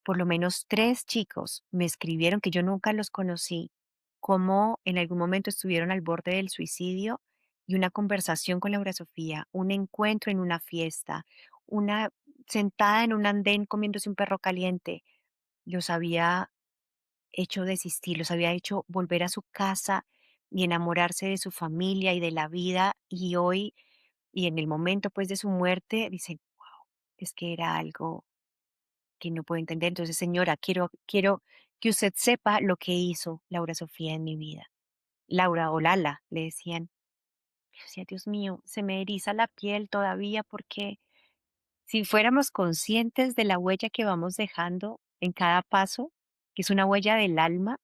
Speaker 1: Por lo menos 3 chicos me escribieron que yo nunca los conocí, cómo en algún momento estuvieron al borde del suicidio y una conversación con Laura Sofía, un encuentro en una fiesta, una sentada en un andén comiéndose un perro caliente, los había hecho desistir, los había hecho volver a su casa y enamorarse de su familia y de la vida y hoy y en el momento pues de su muerte dicen, wow, es que era algo que no puedo entender. Entonces, señora, quiero que usted sepa lo que hizo Laura Sofía en mi vida. Laura o Lala, le decían. Yo decía, Dios mío, se me eriza la piel todavía porque si fuéramos conscientes de la huella que vamos dejando en cada paso, que es una huella del alma,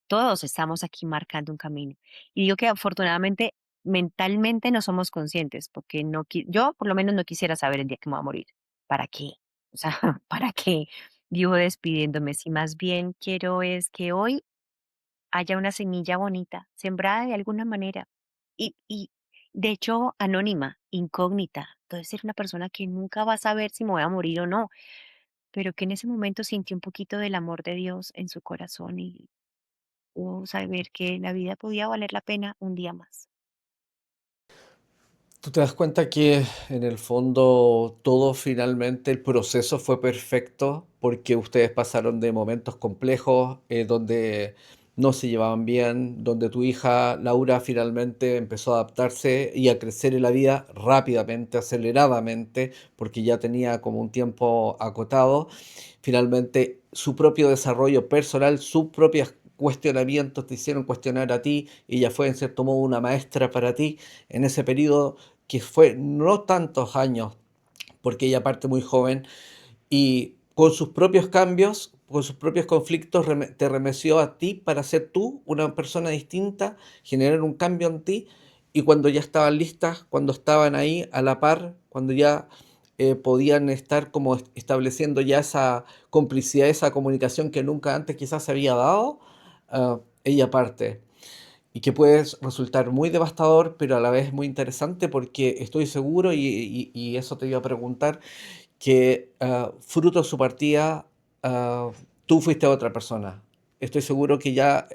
Speaker 1: todos estamos aquí marcando un camino. Y digo que afortunadamente mentalmente no somos conscientes, porque no yo por lo menos no quisiera saber el día que me voy a morir. ¿Para qué? O sea, ¿para qué vivo despidiéndome? Si más bien quiero es que hoy haya una semilla bonita, sembrada de alguna manera. Y de hecho, anónima, incógnita. Puede ser una persona que nunca va a saber si me voy a morir o no, pero que en ese momento sintió un poquito del amor de Dios en su corazón y o saber que la vida podía valer la pena un día más.
Speaker 2: Tú te das cuenta que en el fondo todo finalmente, el proceso fue perfecto porque ustedes pasaron de momentos complejos donde no se llevaban bien, donde tu hija Laura finalmente empezó a adaptarse y a crecer en la vida rápidamente, aceleradamente, porque ya tenía como un tiempo acotado. Finalmente su propio desarrollo personal, sus propios cuestionamientos te hicieron cuestionar a ti y ella fue en cierto modo una maestra para ti en ese periodo que fue no tantos años, porque ella parte muy joven, y con sus propios cambios, con sus propios conflictos, te remeció a ti para ser tú una persona distinta, generar un cambio en ti, y cuando ya estaban listas, cuando estaban ahí a la par, cuando ya podían estar como estableciendo ya esa complicidad, esa comunicación que nunca antes quizás se había dado, ella parte y que puede resultar muy devastador, pero a la vez muy interesante porque estoy seguro, y eso te iba a preguntar, que fruto de su partida tú fuiste otra persona. Estoy seguro que ya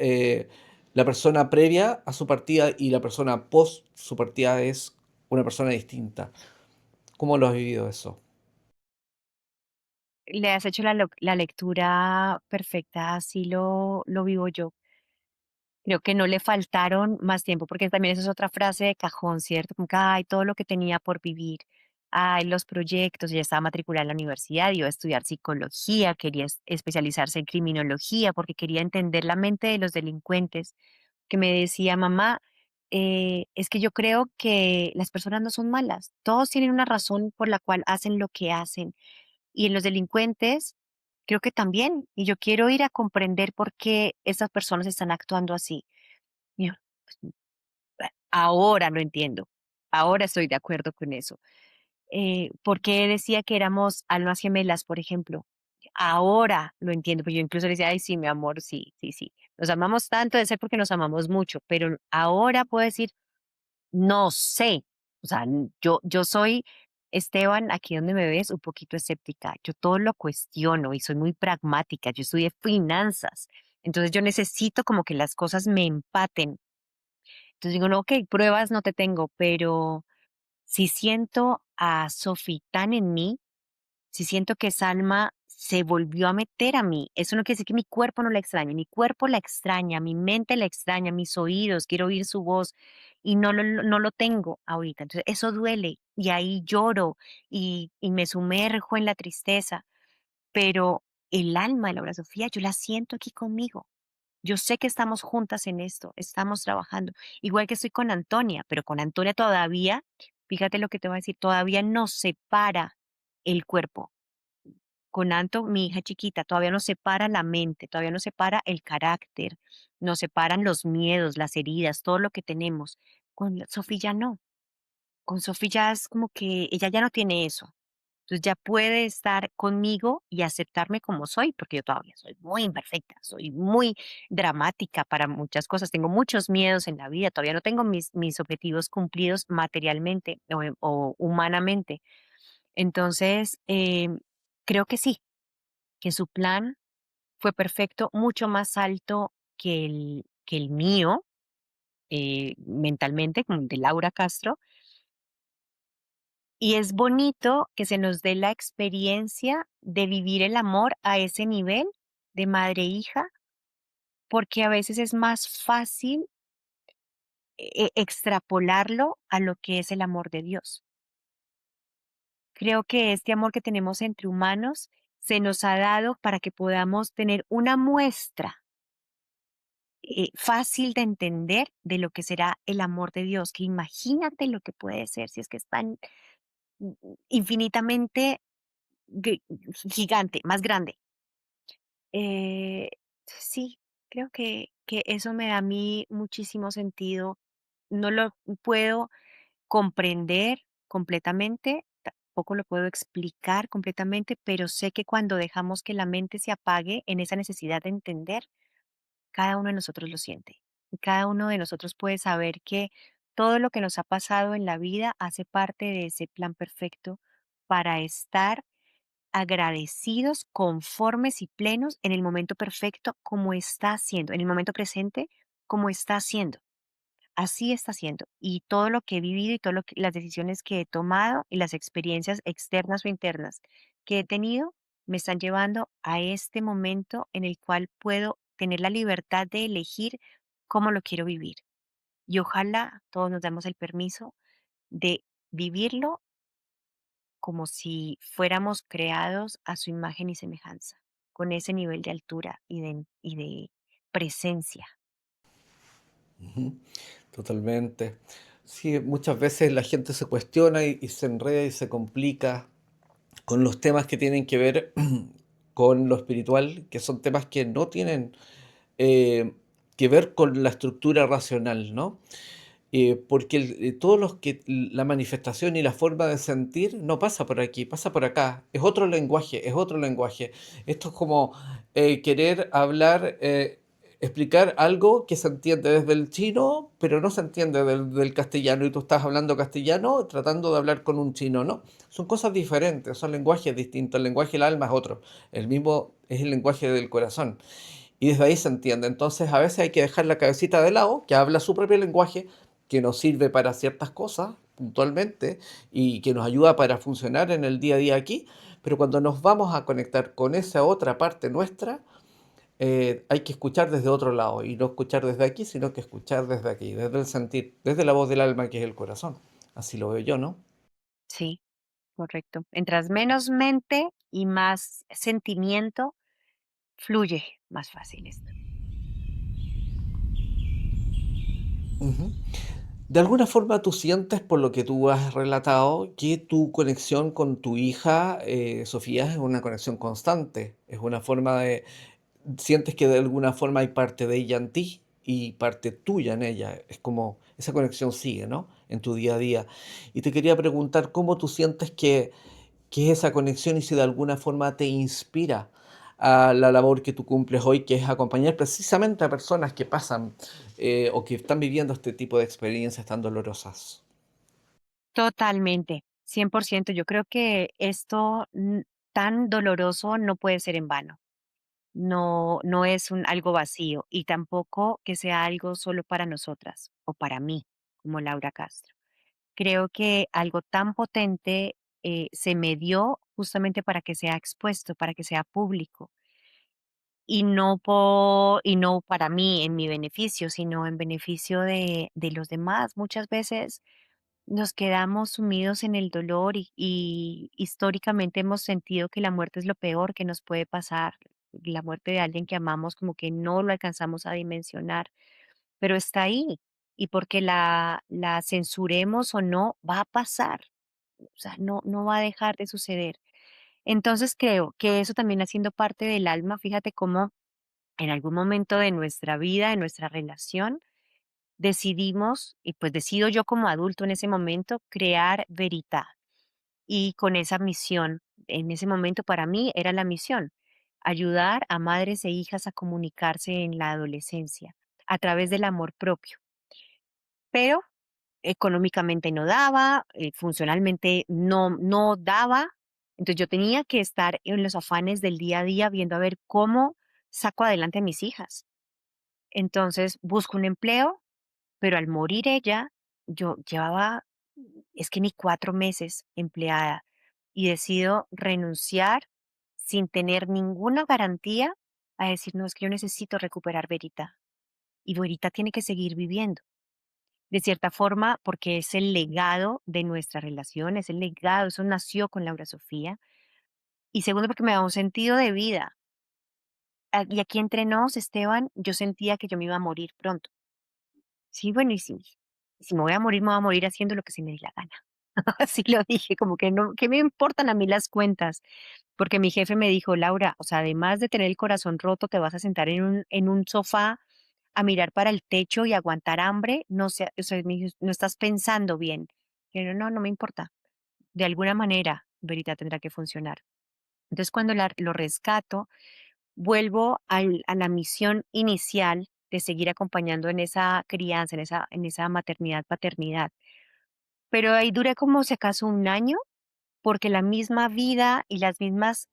Speaker 2: la persona previa a su partida y la persona post su partida es una persona distinta. ¿Cómo lo has vivido eso?
Speaker 1: le has hecho la lectura perfecta, así lo vivo yo. Creo que no le faltaron más tiempo, porque también esa es otra frase de cajón, ¿cierto? Como que, ay, todo lo que tenía por vivir, ay, los proyectos, ella estaba matriculada en la universidad, iba a estudiar psicología, quería especializarse en criminología, porque quería entender la mente de los delincuentes, que me decía, mamá, es que yo creo que las personas no son malas, todos tienen una razón por la cual hacen lo que hacen, y en los delincuentes creo que también, y yo quiero ir a comprender por qué esas personas están actuando así. Y yo, pues, ahora lo entiendo, ahora estoy de acuerdo con eso. ¿Por qué decía que éramos almas gemelas, por ejemplo? Ahora lo entiendo, porque yo incluso le decía, ay, sí, mi amor, sí, sí, sí. Nos amamos tanto, debe ser porque nos amamos mucho, pero ahora puedo decir, no sé. O sea, yo soy, Esteban, aquí donde me ves, un poquito escéptica. Yo todo lo cuestiono y soy muy pragmática. Yo estudié finanzas. Entonces yo necesito como que las cosas me empaten. Entonces digo, no, ok, pruebas no te tengo, pero si siento a Sofi tan en mí, si siento que esa alma se volvió a meter a mí, eso no quiere decir que mi cuerpo no la extrañe, mi cuerpo la extraña, mi mente la extraña, mis oídos, quiero oír su voz y no lo tengo ahorita. Entonces eso duele y ahí lloro y me sumerjo en la tristeza, pero el alma de Laura Sofía yo la siento aquí conmigo. Yo sé que estamos juntas en esto, estamos trabajando. Igual que estoy con Antonia, pero con Antonia todavía, fíjate lo que te voy a decir, todavía no separa el cuerpo. Con Anto, mi hija chiquita, todavía no separa la mente, todavía no separa el carácter, nos separan los miedos, las heridas, todo lo que tenemos. Con Sofía ya no. Con Sofía ya es como que ella ya no tiene eso. Entonces ya puede estar conmigo y aceptarme como soy, porque yo todavía soy muy imperfecta, soy muy dramática para muchas cosas, tengo muchos miedos en la vida, todavía no tengo mis objetivos cumplidos materialmente o humanamente. Entonces, creo que sí, que su plan fue perfecto, mucho más alto que el mío, mentalmente, como el de Laura Castro. Y es bonito que se nos dé la experiencia de vivir el amor a ese nivel de madre e hija, porque a veces es más fácil extrapolarlo a lo que es el amor de Dios. Creo que este amor que tenemos entre humanos se nos ha dado para que podamos tener una muestra fácil de entender de lo que será el amor de Dios, que imagínate lo que puede ser si es que es tan infinitamente gi- gigante, más grande. Sí, creo que eso me da a mí muchísimo sentido. No lo puedo comprender completamente, tampoco lo puedo explicar completamente, pero sé que cuando dejamos que la mente se apague en esa necesidad de entender, cada uno de nosotros lo siente. Y cada uno de nosotros puede saber que todo lo que nos ha pasado en la vida hace parte de ese plan perfecto para estar agradecidos, conformes y plenos en el momento perfecto como está haciendo, en el momento presente como está haciendo. Así está haciendo. Y todo lo que he vivido y todas las decisiones que he tomado y las experiencias externas o internas que he tenido me están llevando a este momento en el cual puedo tener la libertad de elegir cómo lo quiero vivir. Y ojalá todos nos demos el permiso de vivirlo como si fuéramos creados a su imagen y semejanza, con ese nivel de altura y de presencia.
Speaker 2: Ujú, totalmente. Sí, muchas veces la gente se cuestiona y se enreda y se complica con los temas que tienen que ver con lo espiritual, que son temas que no tienen eh, que ver con la estructura racional, ¿no? Porque todos los que la manifestación y la forma de sentir no pasa por aquí, pasa por acá. Es otro lenguaje, es otro lenguaje. Esto es como querer hablar, explicar algo que se entiende desde el chino, pero no se entiende del castellano. Y tú estás hablando castellano tratando de hablar con un chino, ¿no? Son cosas diferentes, son lenguajes distintos. El lenguaje del alma es otro. El mismo es el lenguaje del corazón. Y desde ahí se entiende. Entonces a veces hay que dejar la cabecita de lado, que habla su propio lenguaje, que nos sirve para ciertas cosas, puntualmente y que nos ayuda para funcionar en el día a día aquí, pero cuando nos vamos a conectar con esa otra parte nuestra, hay que escuchar desde otro lado y no escuchar desde aquí, sino que escuchar desde aquí, desde el sentir, desde la voz del alma que es el corazón. Así lo veo yo, ¿no?
Speaker 1: Sí, correcto. Mientras menos mente y más sentimiento, fluye más fácil esto.
Speaker 2: Ujú. De alguna forma tú sientes, por lo que tú has relatado, que tu conexión con tu hija, Sofía, es una conexión constante, es una forma de, sientes que de alguna forma hay parte de ella en ti y parte tuya en ella. Es como esa conexión sigue, ¿no? En tu día a día. Y te quería preguntar cómo tú sientes que es esa conexión y si de alguna forma te inspira a la labor que tú cumples hoy, que es acompañar precisamente a personas que pasan o que están viviendo este tipo de experiencias tan dolorosas.
Speaker 1: Totalmente, 100%. Yo creo que esto tan doloroso no puede ser en vano. No, no es algo vacío y tampoco que sea algo solo para nosotras o para mí, como Laura Castro. Creo que algo tan potente se me dio justamente para que sea expuesto, para que sea público y no para mí en mi beneficio, sino en beneficio de los demás. Muchas veces nos quedamos sumidos en el dolor y históricamente hemos sentido que la muerte es lo peor que nos puede pasar. La muerte de alguien que amamos como que no lo alcanzamos a dimensionar, pero está ahí. Y porque la censuremos o no, va a pasar. O sea, no, no va a dejar de suceder. Entonces creo que eso también haciendo parte del alma, fíjate cómo en algún momento de nuestra vida, de nuestra relación, decidimos, y pues decido yo como adulto en ese momento, crear Veritá. Y con esa misión, en ese momento para mí era la misión, ayudar a madres e hijas a comunicarse en la adolescencia a través del amor propio. Pero económicamente no daba, funcionalmente no daba. Entonces yo tenía que estar en los afanes del día a día viendo a ver cómo saco adelante a mis hijas. Entonces busco un empleo, pero al morir ella, yo llevaba, es que ni 4 meses empleada y decido renunciar sin tener ninguna garantía a decir, no, es que yo necesito recuperar Verita y Verita tiene que seguir viviendo. De cierta forma, porque es el legado de nuestra relación, es el legado, eso nació con Laura Sofía. Y segundo, porque me da un sentido de vida. Y aquí entre nos, Esteban, yo sentía que yo me iba a morir pronto. Sí, bueno, y si me voy a morir, me voy a morir haciendo lo que se me dé la gana. Así lo dije, como que no, ¿qué me importan a mí las cuentas? Porque mi jefe me dijo, Laura, o sea, además de tener el corazón roto, te vas a sentar en un sofá a mirar para el techo y aguantar hambre, no sé, o sea, me dijo, no estás pensando bien. Yo, no, no me importa. De alguna manera, Verita tendrá que funcionar. Entonces, cuando lo rescato, vuelvo a la misión inicial de seguir acompañando en esa crianza, en esa maternidad, paternidad. Pero ahí duré como si acaso un año, porque la misma vida y las mismas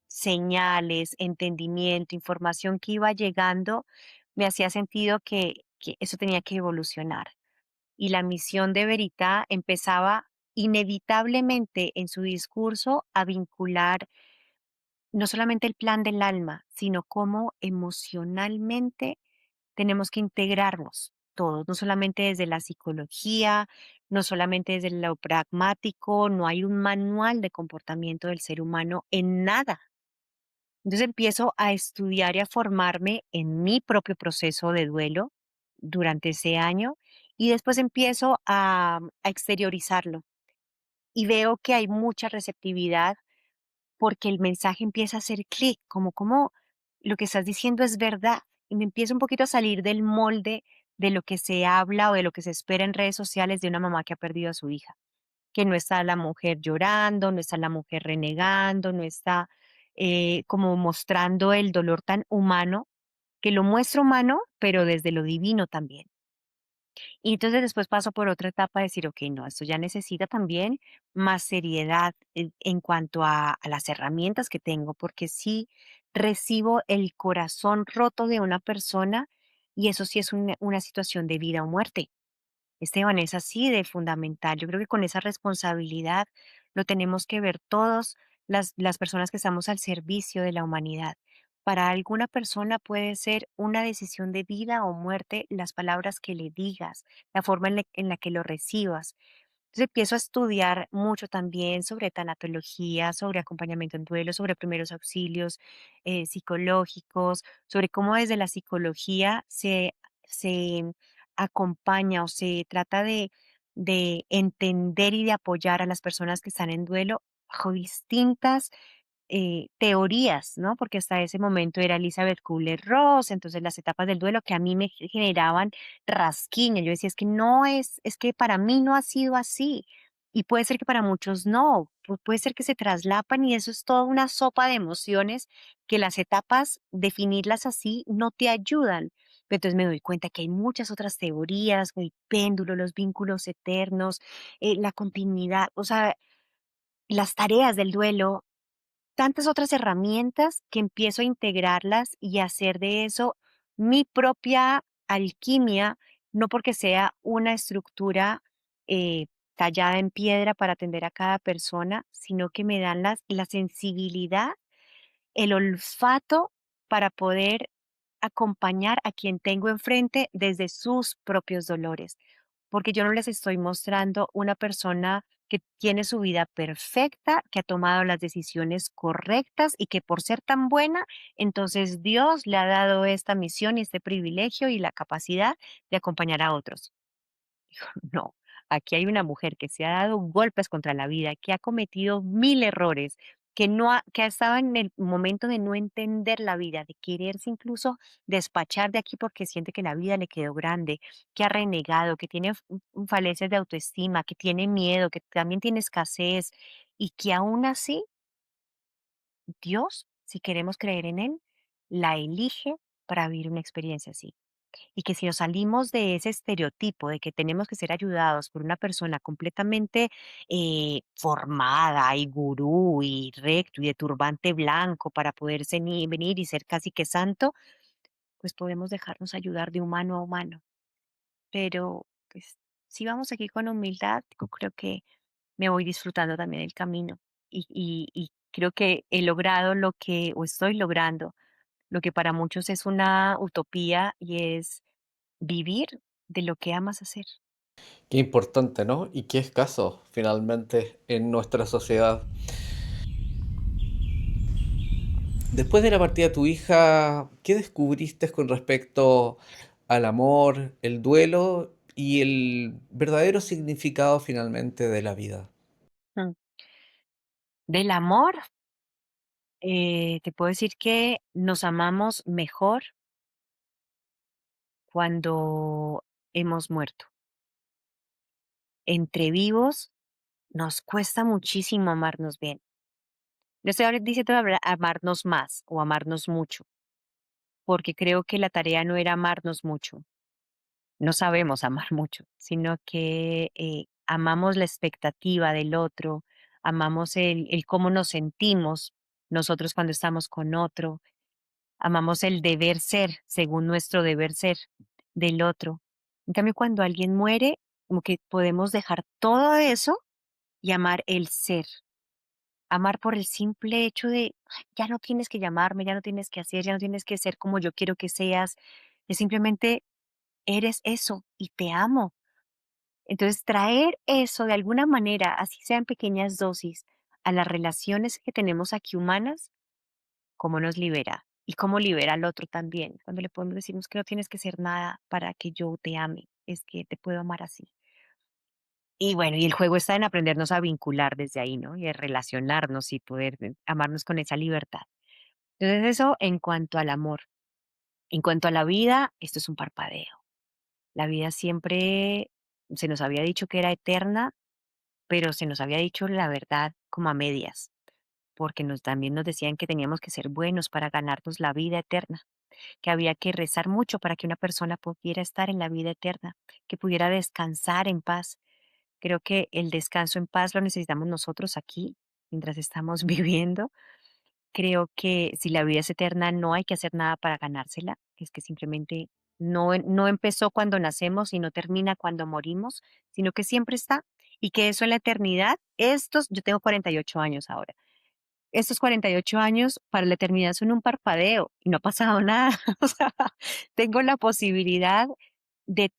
Speaker 1: señales, entendimiento, información que iba llegando, me hacía sentido que eso tenía que evolucionar. Y la misión de Verita empezaba inevitablemente en su discurso a vincular no solamente el plan del alma, sino cómo emocionalmente tenemos que integrarnos todos, no solamente desde la psicología, no solamente desde lo pragmático, no hay un manual de comportamiento del ser humano en nada. Entonces empiezo a estudiar y a formarme en mi propio proceso de duelo durante ese año y después empiezo a exteriorizarlo y veo que hay mucha receptividad porque el mensaje empieza a hacer clic, como lo que estás diciendo es verdad. Y me empiezo un poquito a salir del molde de lo que se habla o de lo que se espera en redes sociales de una mamá que ha perdido a su hija, que no está la mujer llorando, no está la mujer renegando, no está como mostrando el dolor tan humano, que lo muestra humano, pero desde lo divino también. Y entonces después paso por otra etapa de decir, ok, no, esto ya necesita también más seriedad en cuanto a las herramientas que tengo, porque sí recibo el corazón roto de una persona y eso sí es una situación de vida o muerte. Esteban, es así de fundamental. Yo creo que con esa responsabilidad lo tenemos que ver todos las personas que estamos al servicio de la humanidad. Para alguna persona puede ser una decisión de vida o muerte las palabras que le digas, la forma en la que lo recibas. Entonces empiezo a estudiar mucho también sobre tanatología, sobre acompañamiento en duelo, sobre primeros auxilios psicológicos, sobre cómo desde la psicología se acompaña o se trata de entender y de apoyar a las personas que están en duelo bajo distintas teorías, ¿no? Porque hasta ese momento era Elizabeth Kubler-Ross, entonces las etapas del duelo que a mí me generaban rasquiña. Yo decía, es que no es que para mí no ha sido así. Y puede ser que para muchos no, puede ser que se traslapan y eso es toda una sopa de emociones que las etapas, definirlas así, no te ayudan. Pero entonces me doy cuenta que hay muchas otras teorías, el péndulo, los vínculos eternos, la continuidad, o sea, las tareas del duelo, tantas otras herramientas que empiezo a integrarlas y a hacer de eso mi propia alquimia, no porque sea una estructura tallada en piedra para atender a cada persona, sino que me dan la sensibilidad, el olfato para poder acompañar a quien tengo enfrente desde sus propios dolores, porque yo no les estoy mostrando una persona que tiene su vida perfecta, que ha tomado las decisiones correctas y que por ser tan buena, entonces Dios le ha dado esta misión y este privilegio y la capacidad de acompañar a otros. No, aquí hay una mujer que se ha dado golpes contra la vida, que ha cometido mil errores, que ha estado en el momento de no entender la vida, de quererse incluso despachar de aquí porque siente que la vida le quedó grande, que ha renegado, que tiene falencias de autoestima, que tiene miedo, que también tiene escasez y que aún así Dios, si queremos creer en Él, la elige para vivir una experiencia así. Y que si nos salimos de ese estereotipo de que tenemos que ser ayudados por una persona completamente formada y gurú y recto y de turbante blanco para poder venir y ser casi que santo, pues podemos dejarnos ayudar de humano a humano. Pero pues si vamos aquí con humildad, yo creo que me voy disfrutando también el camino y creo que he logrado lo que, o estoy logrando, lo que para muchos es una utopía y es vivir de lo que amas hacer.
Speaker 2: Qué importante, ¿no? Y qué escaso finalmente en nuestra sociedad. Después de la partida de tu hija, ¿qué descubriste con respecto al amor, el duelo y el verdadero significado finalmente de la vida?
Speaker 1: Mm. Del amor, te puedo decir que nos amamos mejor cuando hemos muerto. Entre vivos nos cuesta muchísimo amarnos bien. No estoy diciendo amarnos más o amarnos mucho, porque creo que la tarea no era amarnos mucho. No sabemos amar mucho, sino que amamos la expectativa del otro, amamos el cómo nos sentimos nosotros cuando estamos con otro, amamos el deber ser según nuestro deber ser del otro. En cambio, cuando alguien muere, como que podemos dejar todo eso y amar el ser, amar por el simple hecho de, "Ay, ya no tienes que llamarme, ya no tienes que hacer, ya no tienes que ser como yo quiero que seas, es simplemente eres eso y te amo". Entonces, traer eso de alguna manera, así sea en pequeñas dosis, a las relaciones que tenemos aquí humanas, cómo nos libera y cómo libera al otro también. Cuando le podemos decirnos que no tienes que ser nada para que yo te ame, es que te puedo amar así. Y bueno, y el juego está en aprendernos a vincular desde ahí, ¿no? Y a relacionarnos y poder amarnos con esa libertad. Entonces, eso en cuanto al amor. En cuanto a la vida, esto es un parpadeo. La vida siempre se nos había dicho que era eterna, pero se nos había dicho la verdad como a medias, porque también nos decían que teníamos que ser buenos para ganarnos la vida eterna, que había que rezar mucho para que una persona pudiera estar en la vida eterna, que pudiera descansar en paz. Creo que el descanso en paz lo necesitamos nosotros aquí, mientras estamos viviendo. Creo que si la vida es eterna, no hay que hacer nada para ganársela, es que simplemente No empezó cuando nacemos y no termina cuando morimos, sino que siempre está y que eso en la eternidad, yo tengo 48 años ahora. Estos 48 años para la eternidad son un parpadeo y no ha pasado nada. O sea, tengo la posibilidad de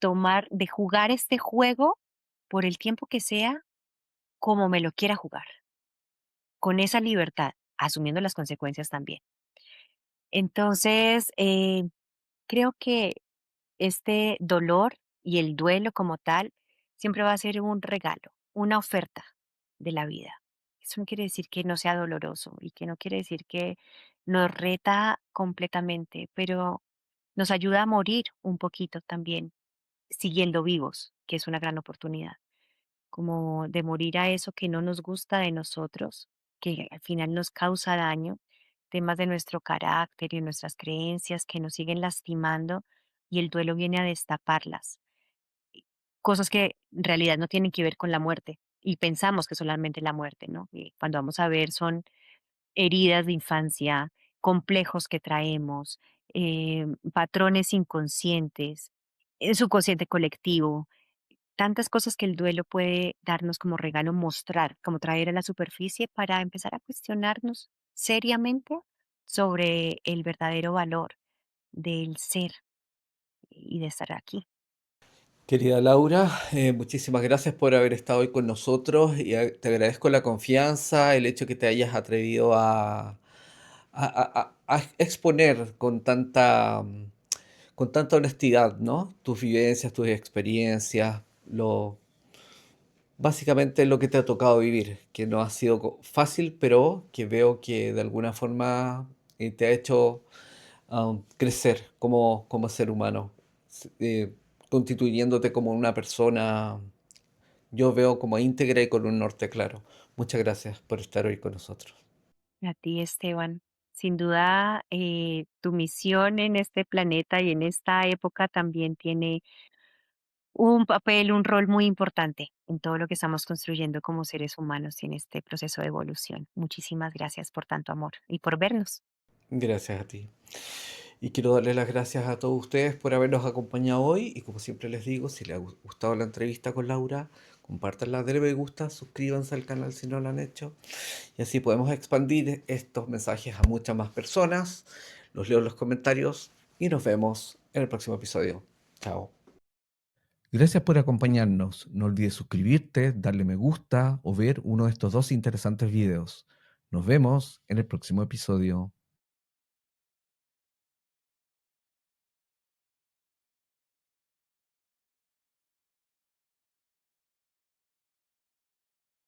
Speaker 1: jugar este juego por el tiempo que sea, como me lo quiera jugar, con esa libertad, asumiendo las consecuencias también. Entonces, creo que este dolor y el duelo como tal siempre va a ser un regalo, una oferta de la vida. Eso no quiere decir que no sea doloroso y que no quiere decir que nos reta completamente, pero nos ayuda a morir un poquito también, siguiendo vivos, que es una gran oportunidad, como de morir a eso que no nos gusta de nosotros, que al final nos causa daño, temas de nuestro carácter y nuestras creencias que nos siguen lastimando y el duelo viene a destaparlas. Cosas que en realidad no tienen que ver con la muerte y pensamos que solamente la muerte, ¿no? Y cuando vamos a ver son heridas de infancia, complejos que traemos, patrones inconscientes, subconsciente colectivo, tantas cosas que el duelo puede darnos como regalo, mostrar, como traer a la superficie para empezar a cuestionarnos seriamente sobre el verdadero valor del ser y de estar aquí.
Speaker 2: Querida Laura, muchísimas gracias por haber estado hoy con nosotros y te agradezco la confianza, el hecho que te hayas atrevido a exponer con tanta honestidad, ¿no? Tus vivencias, tus experiencias, básicamente lo que te ha tocado vivir, que no ha sido fácil, pero que veo que de alguna forma te ha hecho crecer como ser humano, s- eh, constituyéndote como una persona, yo veo como íntegra y con un norte claro. Muchas gracias por estar hoy con nosotros.
Speaker 1: A ti, Esteban. Sin duda, tu misión en este planeta y en esta época también tiene un papel, un rol muy importante en todo lo que estamos construyendo como seres humanos y en este proceso de evolución. Muchísimas gracias por tanto amor y por vernos.
Speaker 2: Gracias a ti. Y quiero darle las gracias a todos ustedes por habernos acompañado hoy. Y como siempre les digo, si les ha gustado la entrevista con Laura, compártanla, denle me gusta, suscríbanse al canal si no lo han hecho. Y así podemos expandir estos mensajes a muchas más personas. Los leo en los comentarios y nos vemos en el próximo episodio. Chao. Gracias por acompañarnos. No olvides suscribirte, darle me gusta o ver uno de estos dos interesantes videos. Nos vemos en el próximo episodio.